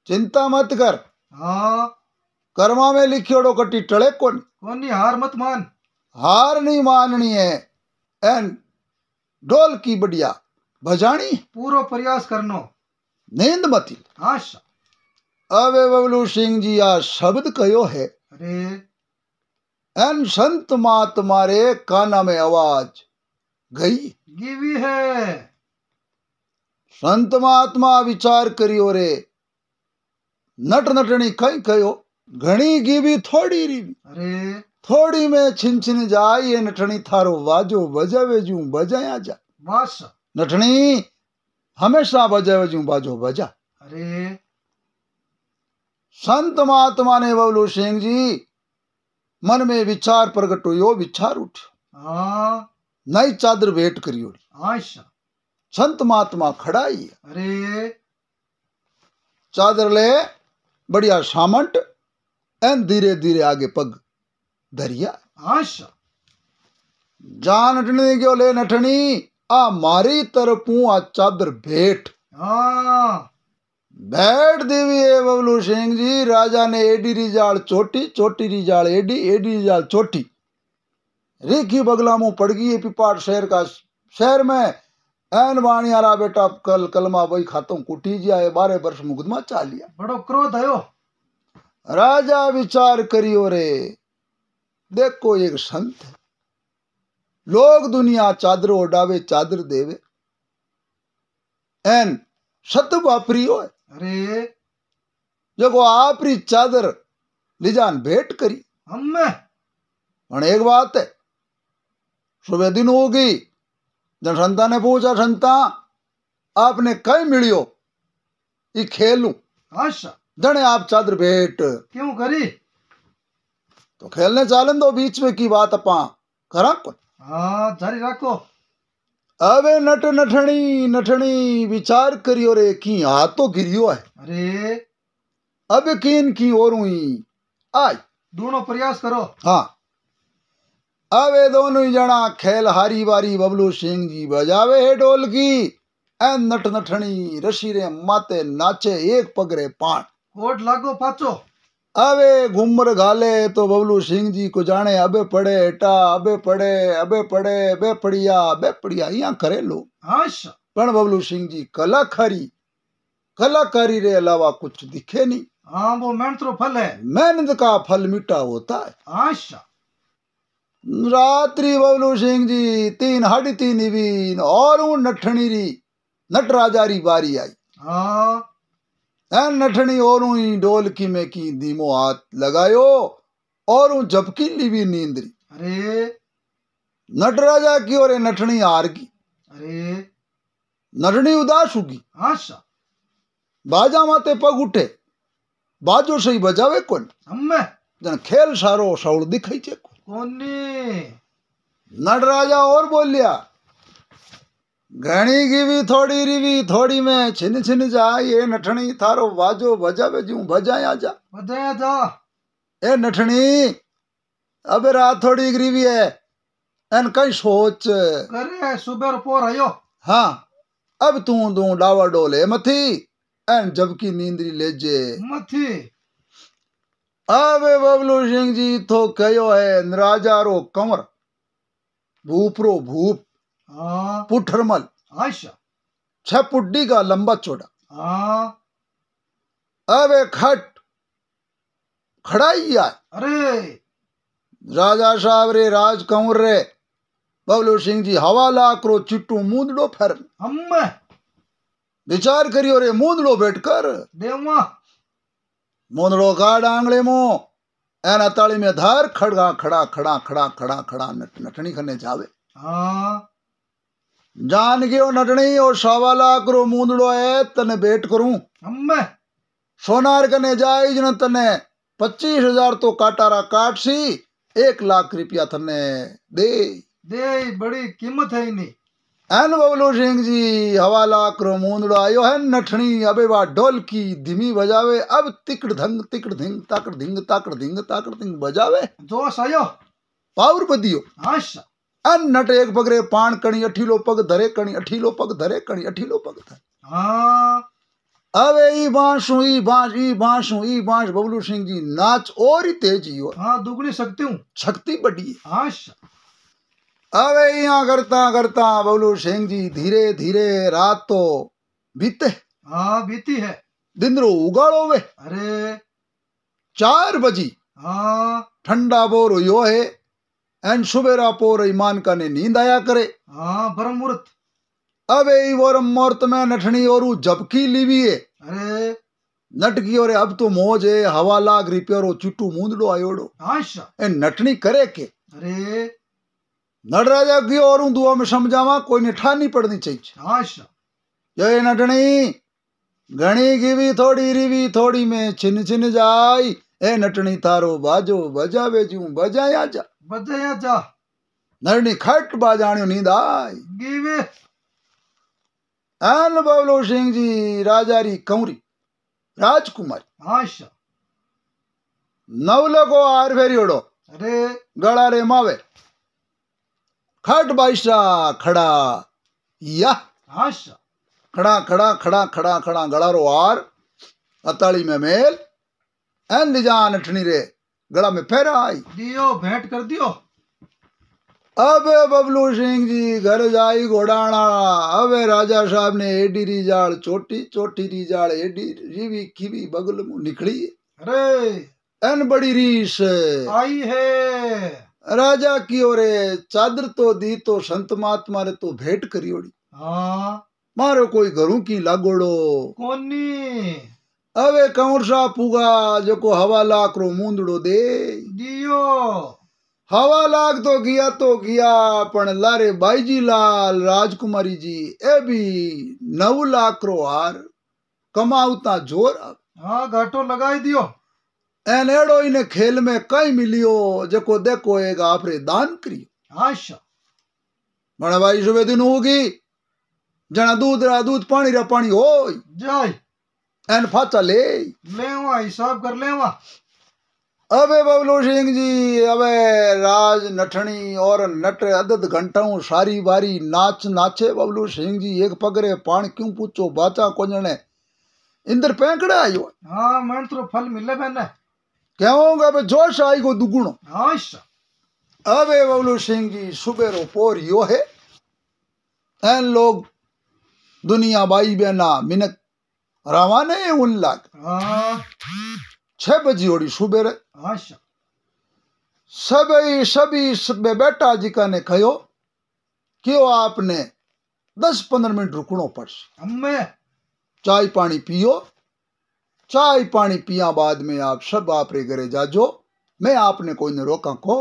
S3: चिंता मत कर।
S2: हाँ
S3: कर्मा में लिखियोड़ो कटी टले
S2: कोनी, हार मत मान।
S3: हार नहीं माननी है एन ढोल की बढ़िया बजानी,
S2: पूरा प्रयास करनो,
S3: नींद मती।
S2: आशा
S3: अबे बबलू सिंह जी आ शब्द कयो है।
S2: अरे
S3: एन संत महात्मा रे काना में आवाज गई
S2: गिवी है।
S3: संत महात्मा विचार करियो रे नट नटनी कई कयो घणी गिवी थोड़ी रिवी।
S2: अरे
S3: थोड़ी में छिन छिन जाए, ये नटनी थारो बाजो बजावे जूं बजाया जा।
S2: बस
S3: नटनी हमेशा बजावे जूं बाजो बजा।
S2: अरे
S3: संत महात्मा ने बबलू सिंह जी मन में विचार प्रकट हुयो, विचार उठ्यो।
S2: हाँ
S3: नई चादर भेंट करियोड़ी।
S2: आशा
S3: संत महात्मा खड़ा ही।
S2: अरे
S3: चादर ले बढ़िया सामंट एन धीरे धीरे आगे पग धरिया।
S2: आशा
S3: जा नटनी क्यों ले नटनी आ मारी तरफू आ चादर भेंट।
S2: हाँ
S3: बैठ देवी है बबलू सिंह जी। राजा ने एडी रिजाल चोटी, चोटी रिजाल एडी, एडी रिजाल चोटी रेखी बगला मुंह पड़ गई है पिपाट शहर का। शहर में एन बाणियारा बेटा कल कलमा बई खातों कुटी जिया है, 12 वर्ष मुकदमा चाल लिया।
S2: बड़ो क्रोध आयो।
S3: राजा विचार करियो रे देखो एक संत है, लोग दुनिया चादर ओडावे चादर देवे एन सत वापरियो है।
S2: अरे
S3: जो आपरी चादर लिजान भेंट करी।
S2: हम्मे
S3: और एक बात है, सुबह दिन हो गई, जन संता ने पूछा संता आपने कई मिलियो ये खेलूं।
S2: आशा
S3: जने आप चादर भेंट
S2: क्यों करी?
S3: तो खेलने चालन दो, बीच में की बात अपा करा को।
S2: हाँ जारी रखो।
S3: अबे नट नठनी नठनी विचार करियो रे की हाथ तो गिरियो है।
S2: अरे
S3: अब किन की और हुई आई
S2: दोनों प्रयास करो।
S3: हाँ अबे दोनों ही जना खेल हारी बारी बबलू सिंह जी बजावे है ढोल की एन नट नठनी रशी रे माते नाचे एक पगरे पान
S2: कोट लागो पाचो।
S3: अबे घूमर घाले तो बबलू सिंह जी को जाने अबे पड़े एटा अबे पड़े अबे पड़े बे पड़िया यहाँ करे लो।
S2: आशा
S3: पण बबलू सिंह जी कलाकारी रे अलावा कुछ दिखे नहीं।
S2: हाँ वो मेहनत रो फल है,
S3: मेहनत का फल मीठा होता है।
S2: आशा
S3: रात्रि बबलू सिंह जी 3 साढ़े 3 बीन और नठनी री नटराजा री बारी आई।
S2: हाँ
S3: नठनी और ही ढोल की में की धीमो हाथ लगायो और झपकी ली भी नींदरी।
S2: अरे
S3: नटराजा की और नठनी हार की।
S2: अरे
S3: नठनी उदास होगी।
S2: आशा
S3: बाजा माते पग उठे, बाजो सही बजावे कौन।
S2: हम्मे
S3: जन खेल सारो सौड़ दिखाई चे को।
S1: कोनी
S3: नट राजा और बोलिया, घणी गिवी थोड़ी रिवी थोड़ी में छिन छिन जाए, ये नठणी थारो बाजो बजावे जूं बजाया जा।
S1: बजाया जा।
S3: ए नठणी अब रात थोड़ी गिरी है, एन कई सोच
S1: करे सुबह पोर आयो।
S3: हाँ अब तू दू डावा डोले मथी, एन जबकि नींदरी ले जे
S1: मथी।
S3: अब बबलू सिंह जी तो कहो है, राजा रो कंवर भूप रो भूप पुठरमल
S1: आशा
S3: 6 पुड्डी का लंबा चौड़ा। अब एक खट खड़ाई आए।
S1: अरे
S3: राजा साहब रे राज कंवर रे बबलू सिंह जी हवा लाख रो चिट्टू मूंदड़ो फेर
S1: हम
S3: विचार करियो रे, मूंदड़ो बैठकर
S1: देवा
S3: मूंदड़ो का डांगले मो एन अताली में धार खड़ा खड़ा खड़ा खड़ा खड़ा खड़ा नटनी खने जावे। जान गयो नटनी और 1.25 लाख रो मूंदड़ो है, तने बैठ करूं
S1: हम
S3: सोनार कने जाई जन तने 25,000 तो काटारा काट सी, 1 लाख रुपया थने दे
S1: दे, बड़ी कीमत है इनी।
S3: एन बबलू सिंह जी हवा लाख रो मूंदड़ो आयो है। नठनी अबे वा ढोल की धीमी बजावे, अब तिकड़ धंग तिकड़ धिंग ताकड़ धिंग ताकड़ धिंग ताकड़ धिंग बजावे,
S1: जोश आयो
S3: पावर बदियो।
S1: आशा
S3: अन नट एक पगरे पान कणी अठीलो पग धरे कणी अठीलो पग धरे कणी अठीलो पग धरे। अबे ई बांसु ई बांस ई बांसु ई बांस बबलू सिंह जी नाच और ही तेज हो।
S1: हाँ दुगनी सकती हूँ,
S3: शक्ति बढ़ी।
S1: आशा
S3: अबे यहाँ करता करता बबलू सिंह जी धीरे धीरे रात तो बीते।
S1: हाँ बीती है।
S3: दिन रो उगाड़ो वे।
S1: अरे
S3: 4 बजी ठंडा बोर यो है, एन सुबेरा पोर ईमान का ने नींद आया करे।
S1: ब्रह्म मुहूर्त।
S3: अबे ई वोरम मुहूर्त में नठनी और झपकी लीवी है।
S1: अरे
S3: नटकी और अब तो मौज है, हवा लाग रिपेरो चिट्टू मूंदड़ो आयोड़ो।
S1: आशा
S3: ए नटनी करे के।
S1: अरे
S3: नटराजा की और दुआ में समझावा, कोई ने ठानी पड़नी चाहिए।
S1: आशा
S3: ये नटनी घणी गिवी थोड़ी रिवी थोड़ी में छिन छिन जाई, ए नटनी थारो बाजो बजावे जूं बजाया जा।
S1: बजाया जा।
S3: नटनी खट बाजाणियो नींद आई।
S1: Giveaway
S3: N Bablu Singh ji राजारी कंवरी Rajkumari
S1: Asha
S3: नवलको are फेरियोड़ो।
S1: अरे
S3: गड़ा रे मावे खट बाईसा खड़ा या
S1: आशा
S3: खड़ा खड़ा खड़ा खड़ा खड़ा गड़ा रो आर अताली में मेल एन लिजा नठनी रे गड़ा में फेरा आई
S1: दियो भेंट कर दियो।
S3: अब बबलू सिंह जी घर जाई घोड़ाना। अब राजा साहब ने एडी रिजाल चोटी चोटी रिजाल एडी रिवी खीवी बगल मुंह निकली।
S1: अरे
S3: एन बड़ी रीस
S1: आई है।
S3: राजा की ओरे चादर तो दी तो संत महात्मा रे तो भेंट करियोड़ी। मारो कोई घरों की लागोड़ो
S1: कोनी।
S3: अवे कंवर सा पुगा जको हवा लाख रो मूंदड़ो दे
S1: दियो।
S3: हवा लाख तो गया पण लारे बाईजी लाल राजकुमारी जी ए भी 9 लाख रो हार कमाउता जोर।
S1: हाँ घाटो लगाई दियो।
S3: एन एड़ो इने खेल में कई मिलियो जको देखो एक आपरे दान करियो।
S1: आशा
S3: मण भाई सुबह दिन होगी जना दूध रा दूध पानी रा पानी हो
S1: जाय
S3: एन फाचा
S1: लेवा हिसाब कर लेवा।
S3: अबे बबलू सिंह जी अबे राज नठनी और नट अदद घंटाऊ सारी बारी नाच नाचे। बबलू सिंह जी एक पगरे पान क्यों पूछो बाचा को जने इंदर पैंकड़े आयो।
S1: हाँ मन तो फल मिले मैंने
S3: कहूंगा बे जोश आई को दुगुणो।
S1: आशा
S3: अबे बबलू सिंह जी सुबेरो पोर यो है। एन लोग दुनिया बाई बेना मिनक रवाने उन लाग 6 बजी होड़ी सुबेरे।
S1: आशा
S3: सभी बेटा जी का ने कहो क्यों आपने 10-15 मिनट रुकनो पड़से।
S1: अम्मे
S3: चाय पानी पियो। चाय पानी पिया बाद में आप सब आपरे घरे जाजो, मैं आपने कोई ने रोका को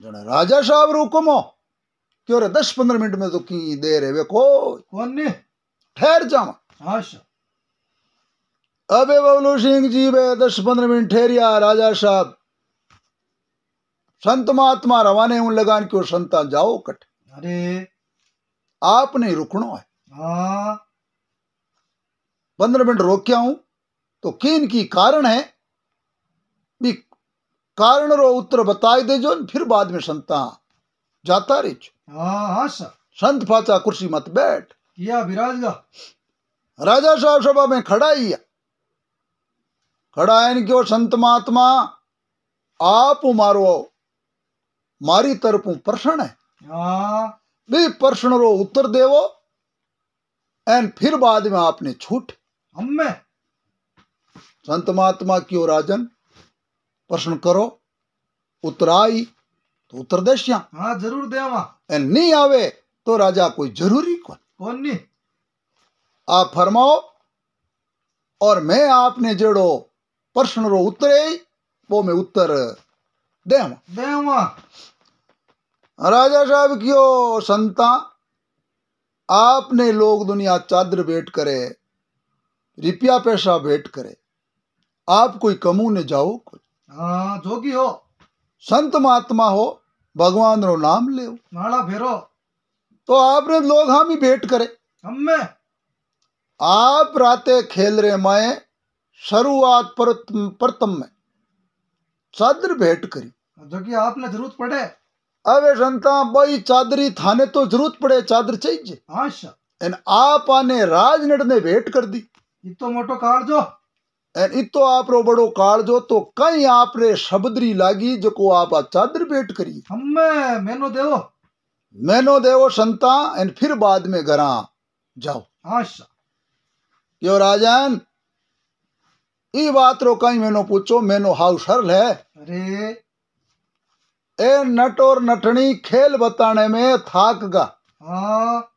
S3: जना राजा साहब रुकमो क्यों रे 10-15 मिनट में तो की देर है वे को ठहर जावा।
S1: आशा
S3: अबे बबलू सिंह जी बे 10-15 मिनट ठहरिया। राजा साहब संत महात्मा रवाने हूं लगान क्यों संता जाओ कट।
S2: अरे
S3: आपने रुकनो है।
S2: हाँ
S3: 15 मिनट रोक के आऊं तो किन की कारण है भी कारण रो उत्तर बताई दे जो फिर बाद में संता जाता रे।
S2: हाँ हाँ सर।
S3: संत फाचा कुर्सी मत बैठ
S2: किया विराजगा।
S3: राजा साहब सभा में खड़ा ही है। खड़ा है क्यों संत महात्मा आप मारो मारी तरफ प्रश्न है।
S2: हाँ
S3: भी प्रश्न रो उत्तर देवो एन फिर बाद में आपने छूट।
S2: हमें
S3: संत महात्मा क्यों राजन प्रश्न करो उत्तर आई तो उत्तर देशिया।
S2: हाँ जरूर देवा।
S3: एन नहीं आवे तो राजा कोई जरूरी
S2: कौन नहीं।
S3: आप फरमाओ और मैं आपने जेड़ो प्रश्न रो उत्तर वो मैं उत्तर देवा। राजा साहब क्यों संता आपने लोग दुनिया चादर भेंट करे रुपया पैसा भेंट करे आप कोई कमू ने जाओ कुछ।
S2: हाँ जोगी हो
S3: संत महात्मा हो भगवान रो नाम ले
S2: माला फेरो
S3: तो आपने लोग हम ही भेंट करे।
S2: हमें
S3: आप राते खेल रहे मैं शुरुआत प्रथम में चादर भेंट करी
S2: जो कि आपने जरूरत पड़े।
S3: अबे संता भाई चादरी थाने तो जरूरत पड़े चादर चाहिए।
S2: अच्छा
S3: एन आप आने राजनड़ ने भेंट कर दी
S2: इतो मोटो काल जो
S3: एन इतो आप रो बड़ो काल जो तो कहीं आप रे शब्दरी लागी जो को आप चादर भेंट करी।
S2: हमें
S3: मैनो देवो संता एन फिर बाद में घरा जाओ।
S2: अच्छा
S3: क्यों राजन ई बात रो कहीं मैनो पूछो मैनो हाउ सरल है।
S2: अरे
S3: ए नट और नटनी खेल बताने में थाक गा।
S2: हाँ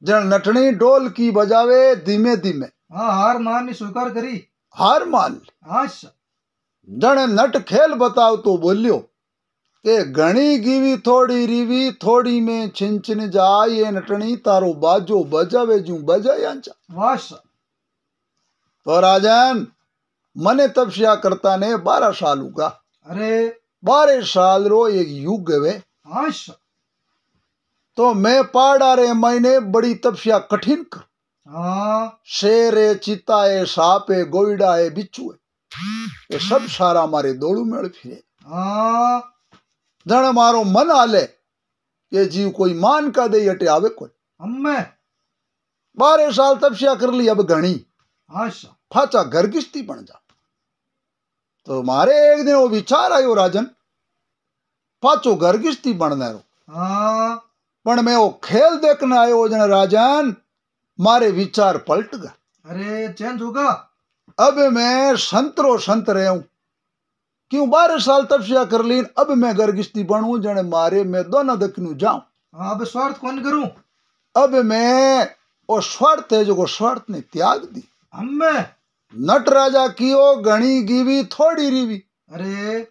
S3: जन नटनी डोल की बजावे धीमे धीमे।
S2: हाँ हार मान स्वीकार करी
S3: हार मान।
S2: अच्छा
S3: जन नट खेल बताओ तो बोलियो के घणी गिवी थोड़ी रिवी थोड़ी में छिंचन जाए नटनी तारो बाजो बजावे जू बजाया
S2: वाह।
S3: तो राजन मने तपस्या करता ने 12 साल हुआ।
S2: अरे
S3: 12 साल रो एक युग वे।
S2: अच्छा
S3: तो मैं पाड़ा रे मैंने बड़ी तपस्या कठिन कर।
S2: हाँ
S3: शेर है चीता है सांप है गोइडा है बिच्छू है ये सब सारा मारे दौड़ू मेल फिरे।
S2: हाँ
S3: जन मारो मन आले ये जीव कोई मान का दे अटे आवे कोई।
S2: हमें
S3: 12 साल तपस्या कर ली अब घनी।
S2: अच्छा
S3: फाचा घर किश्ती बन जा। तो मारे एक दिन वो विचार आयो राजन पाचो घर किश्ती बनना रो।
S2: हाँ
S3: पण मैं वो खेल देखने आयो जन राजन मारे विचार पलट गए।
S2: अरे चेंज होगा।
S3: अब मैं संतरो संत रहे हूं क्यों 12 साल तपस्या कर ली अब मैं गर्गिश्ती बनू जने मारे मैं दोनों दखनू जाऊं।
S2: हाँ अब स्वार्थ कौन करूं।
S3: अब मैं वो स्वार्थ है जो स्वार्थ ने त्याग दी।
S2: हमें
S3: नट राजा कियो घणी गिवी थोड़ी रिवी।
S2: अरे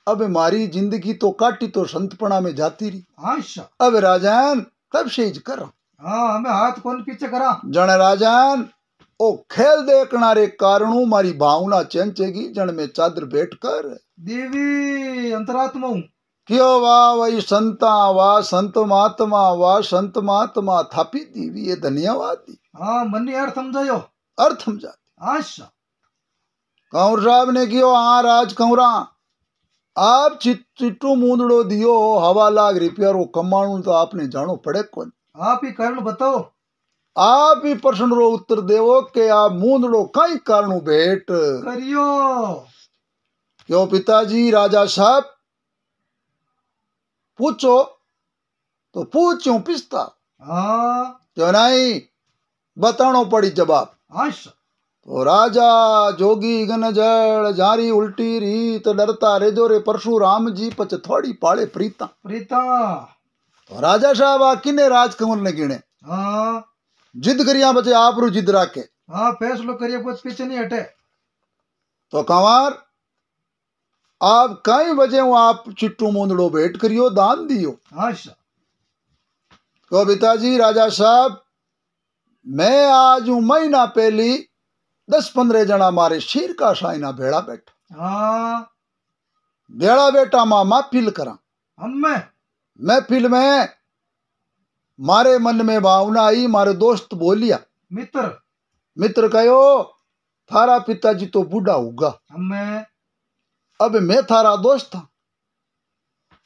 S3: अब मारी जिंदगी तो काटी तो संतपना में जाती रही।
S2: अच्छा
S3: अब राजान तब से कर
S2: हाँ हमें हाथ कौन पीछे करा।
S3: जन राजान ओ खेल देखना रे कारणू मारी भावना चेंचेगी जन में चादर बैठ कर
S2: देवी अंतरात्मा
S3: क्यों वाह वही संता वाह संत महात्मा थापी दीवी ये धन्यवाद दी।
S2: हाँ मन यार समझायो
S3: अर्थ समझाती।
S2: अच्छा
S3: कंवर साहब ने कियो हाँ राज कंवरा आप चिट्टू मूंदड़ो दियो हवा लाख रुपया रो कमाणू तो आपने जानो पड़े कौन।
S2: आप ही कारण बताओ।
S3: आप ही प्रश्न रो उत्तर देवो के आप मूंदड़ो कई कारणू भेंट
S2: करियो।
S3: क्यों पिताजी राजा साहब पूछो तो पूछो पिस्ता।
S2: हाँ
S3: क्यों नहीं बतानो पड़ी जवाब।
S2: अच्छा
S3: तो राजा जोगी गन जड़ जारी उल्टी रीत डरता रेजो रे परशुराम जी पच थोड़ी पाले प्रीता
S2: प्रीता।
S3: तो राजा साहब आ किने राजकंवर ने गिने।
S2: हाँ
S3: जिद करिया बचे आप रू जिद राके।
S2: हाँ फैसलो करिए कुछ पीछे नहीं हटे।
S3: तो कंवर आप कई बजे हो आप चिट्टू मूंदड़ो भेंट करियो दान दियो।
S2: अच्छा
S3: तो पिताजी राजा साहब मैं आज महीना पहली 10-15 जना मारे शीर का साइना भेड़ा बैठा।
S2: हाँ
S3: बेड़ा बेटा माँ महफिल करा
S2: हमें
S3: महफिल में मारे मन में भावना आई। मारे दोस्त बोलिया मित्र कहो थारा पिताजी तो बूढ़ा होगा,
S2: हमें
S3: अब मैं थारा दोस्त था,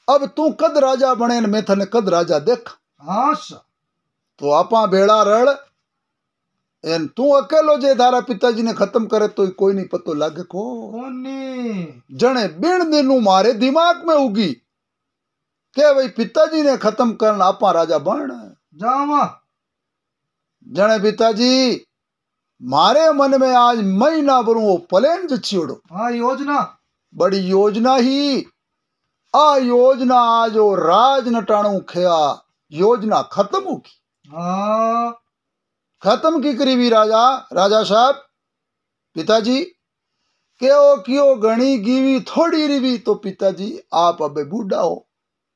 S3: अब तू कद राजा बने न मैं थने कद राजा देखा। तो आपा बेड़ा रड़ एन तू अकेलो जे थारा पिताजी ने खत्म करे तो कोई नहीं पतो लागे को जने बिन दिनू मारे दिमाग में उगी के भाई पिताजी ने खत्म करना आपा राजा बन
S2: जावा।
S3: जने पिताजी मारे मन में आज महीना भरू वो प्लेन जछियोड़ो।
S2: हाँ योजना
S3: बड़ी योजना ही आ योजना आज वो राज नटाणु खया योजना खत्म होगी।
S2: हाँ
S3: खत्म की करीबी राजा साहब पिताजी क्यों गणी गीवी थोड़ी रिवी तो पिताजी आप अबे बूढ़ा हो,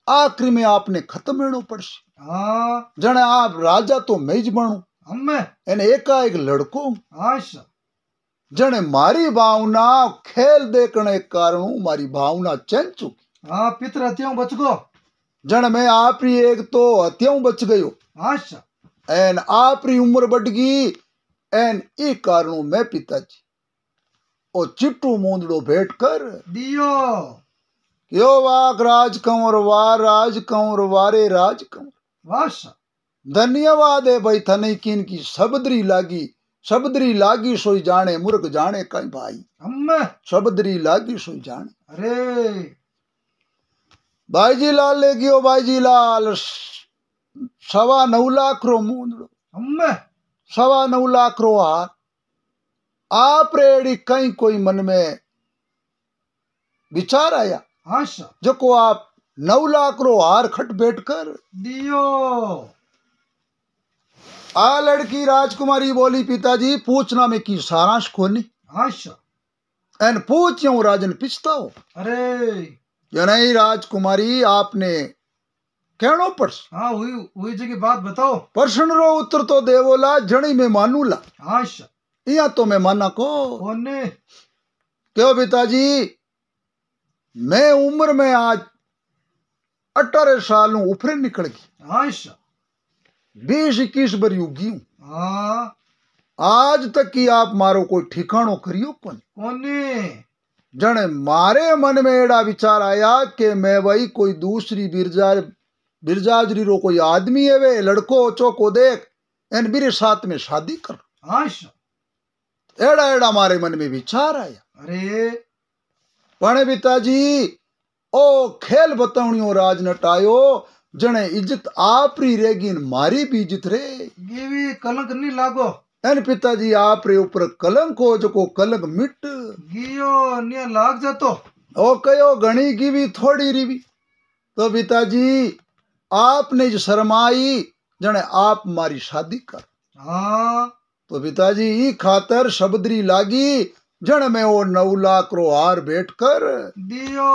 S3: आखिरी में आपने खत्म होना पड़से।
S2: हाँ
S3: जने आप राजा तो मैं ज बनू
S2: हमें
S3: एने एकाएक लड़को
S2: आशा
S3: जने मारी भावना खेल देखने कारण मारी भावना चेंज चुकी।
S2: हाँ पितर हत्याओं बच गो
S3: जन मैं आप ही एक तो हत्याओं बच गयो
S2: आशा
S3: एन आप री उम्र बढ़ गई एन ई कारण मैं पिताजी ओ चिट्टू मूंदड़ो भेंट कर
S2: दियो
S3: क्यों वाक राज कंवर वारे राज कंवर
S2: वाशा
S3: धन्यवाद है भाई थने किन की शबदरी लागी सोई जाने मुर्ख जाने कहीं भाई
S2: हमें
S3: शबदरी लागी सोई जाने।
S2: अरे
S3: भाई जी लाल ले गयो भाई जी लाल 9.25 लाख रो मूंदड़ो
S2: हमें
S3: 9.25 लाख रो हार आप रेडी कहीं कोई मन में विचार आया
S2: आशा
S3: जो को आप 9 लाख रो हार खट बैठ कर
S2: दियो।
S3: आ लड़की राजकुमारी बोली पिताजी पूछना में की सारांश कोनी
S2: आशा
S3: एन पूछूं राजन पिछता हो।
S2: अरे
S3: या नहीं राजकुमारी आपने कहनो पड़स।
S2: हाँ हुई जगह बात बताओ।
S3: प्रश्न रो उत्तर तो देवोला जनी में मानूला
S2: आशा
S3: या तो मैं माना को
S2: कोने
S3: क्यों पिताजी मैं उम्र में आज 18 साल ऊपर निकल गई।
S2: आशा
S3: 20-21 बरी उगी हूं।
S2: हाँ
S3: आज तक की आप मारो कोई ठिकानो करियो
S2: कोने
S3: जने मारे मन में एड़ा विचार आया कि मैं भाई कोई दूसरी बिरजाजरी रो कोई आदमी है वे लड़को चौको देख एन मेरे साथ में शादी कर।
S2: आशा
S3: एड़ा मारे मन में विचार आया।
S2: अरे
S3: पण पिताजी ओ खेल बतावणियो राज नटायो जने इज्जत आप री रेगी मारी भी इज्जत रे
S2: गिवी कलंक नहीं लागो
S3: एन पिताजी आप रे ऊपर कलंक हो जो को कलंक मिट
S2: गियो निया लाग जातो
S3: ओ कयो गणी गिवी थोड़ी रिवी तो पिताजी आपने जो शर्माई जने आप मारी शादी कर।
S2: हाँ
S3: तो पिताजी ई खातर शबदरी लागी जन में वो 9 लाख रो हार बैठ कर
S2: दियो।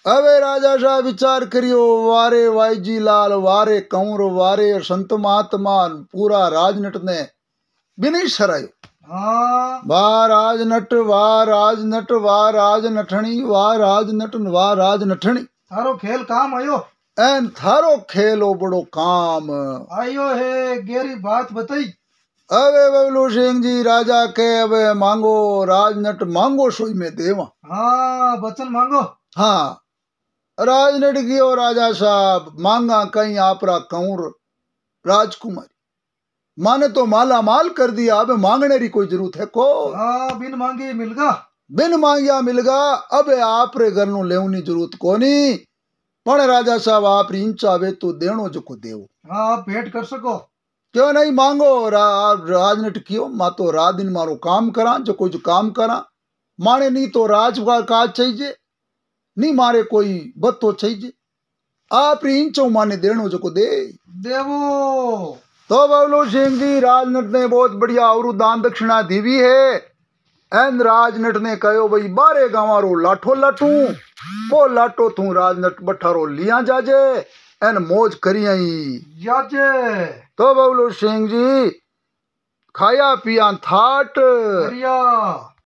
S3: अबे राजा साहब विचार करियो वारे वाईजी लाल वारे कंवर वारे संत महात्मा पूरा राजनट ने बिनी सरायो।
S2: हाँ
S3: वाह राजनट वाह राजनट वाह राजनठणी वाह राजनट वाह राजनठणी
S2: थारो खेल काम आयो
S3: एन थारो खेलो बड़ो काम
S2: आयो है गेरी बात बताई।
S3: अबे बबलू सिंह जी राजा के अबे मांगो राजनट मांगो सोई में देवा।
S2: हाँ वचन मांगो।
S3: हाँ राजनट गियो राजा साहब मांगा कहीं आपरा कंवर राजकुमारी माने तो माला माल कर दिया अब मांगने की कोई जरूरत है को।
S2: हाँ बिन मांगे मिलगा
S3: बिन मांगिया मिलगा अब आप रे घर नु लेवनी जरूरत कोनी पण राजा साहब आप री इंचा वे तो देनो जो को देवो।
S2: हाँ आप भेंट कर सको
S3: क्यों नहीं मांगो राजनट कियो मा तो रात दिन मारो काम करा जो कोई जो काम करा माने नहीं तो राज का काज चाहिए नहीं मारे कोई बत्तो चाहिए आप री इंचो माने देनो जो को दे
S2: देवो।
S3: तो बबलू सिंह जी राजनट ने बहुत बढ़िया और दान दक्षिणा दीवी है एन राजनट ने कहो भाई 12 गांव रो लाठो लाटू वो लाटो तू राजनट बठारो लिया जाजे एन मौज करिया
S2: जाजे।
S3: तो बबलू सिंह जी खाया पिया थाट
S2: करिया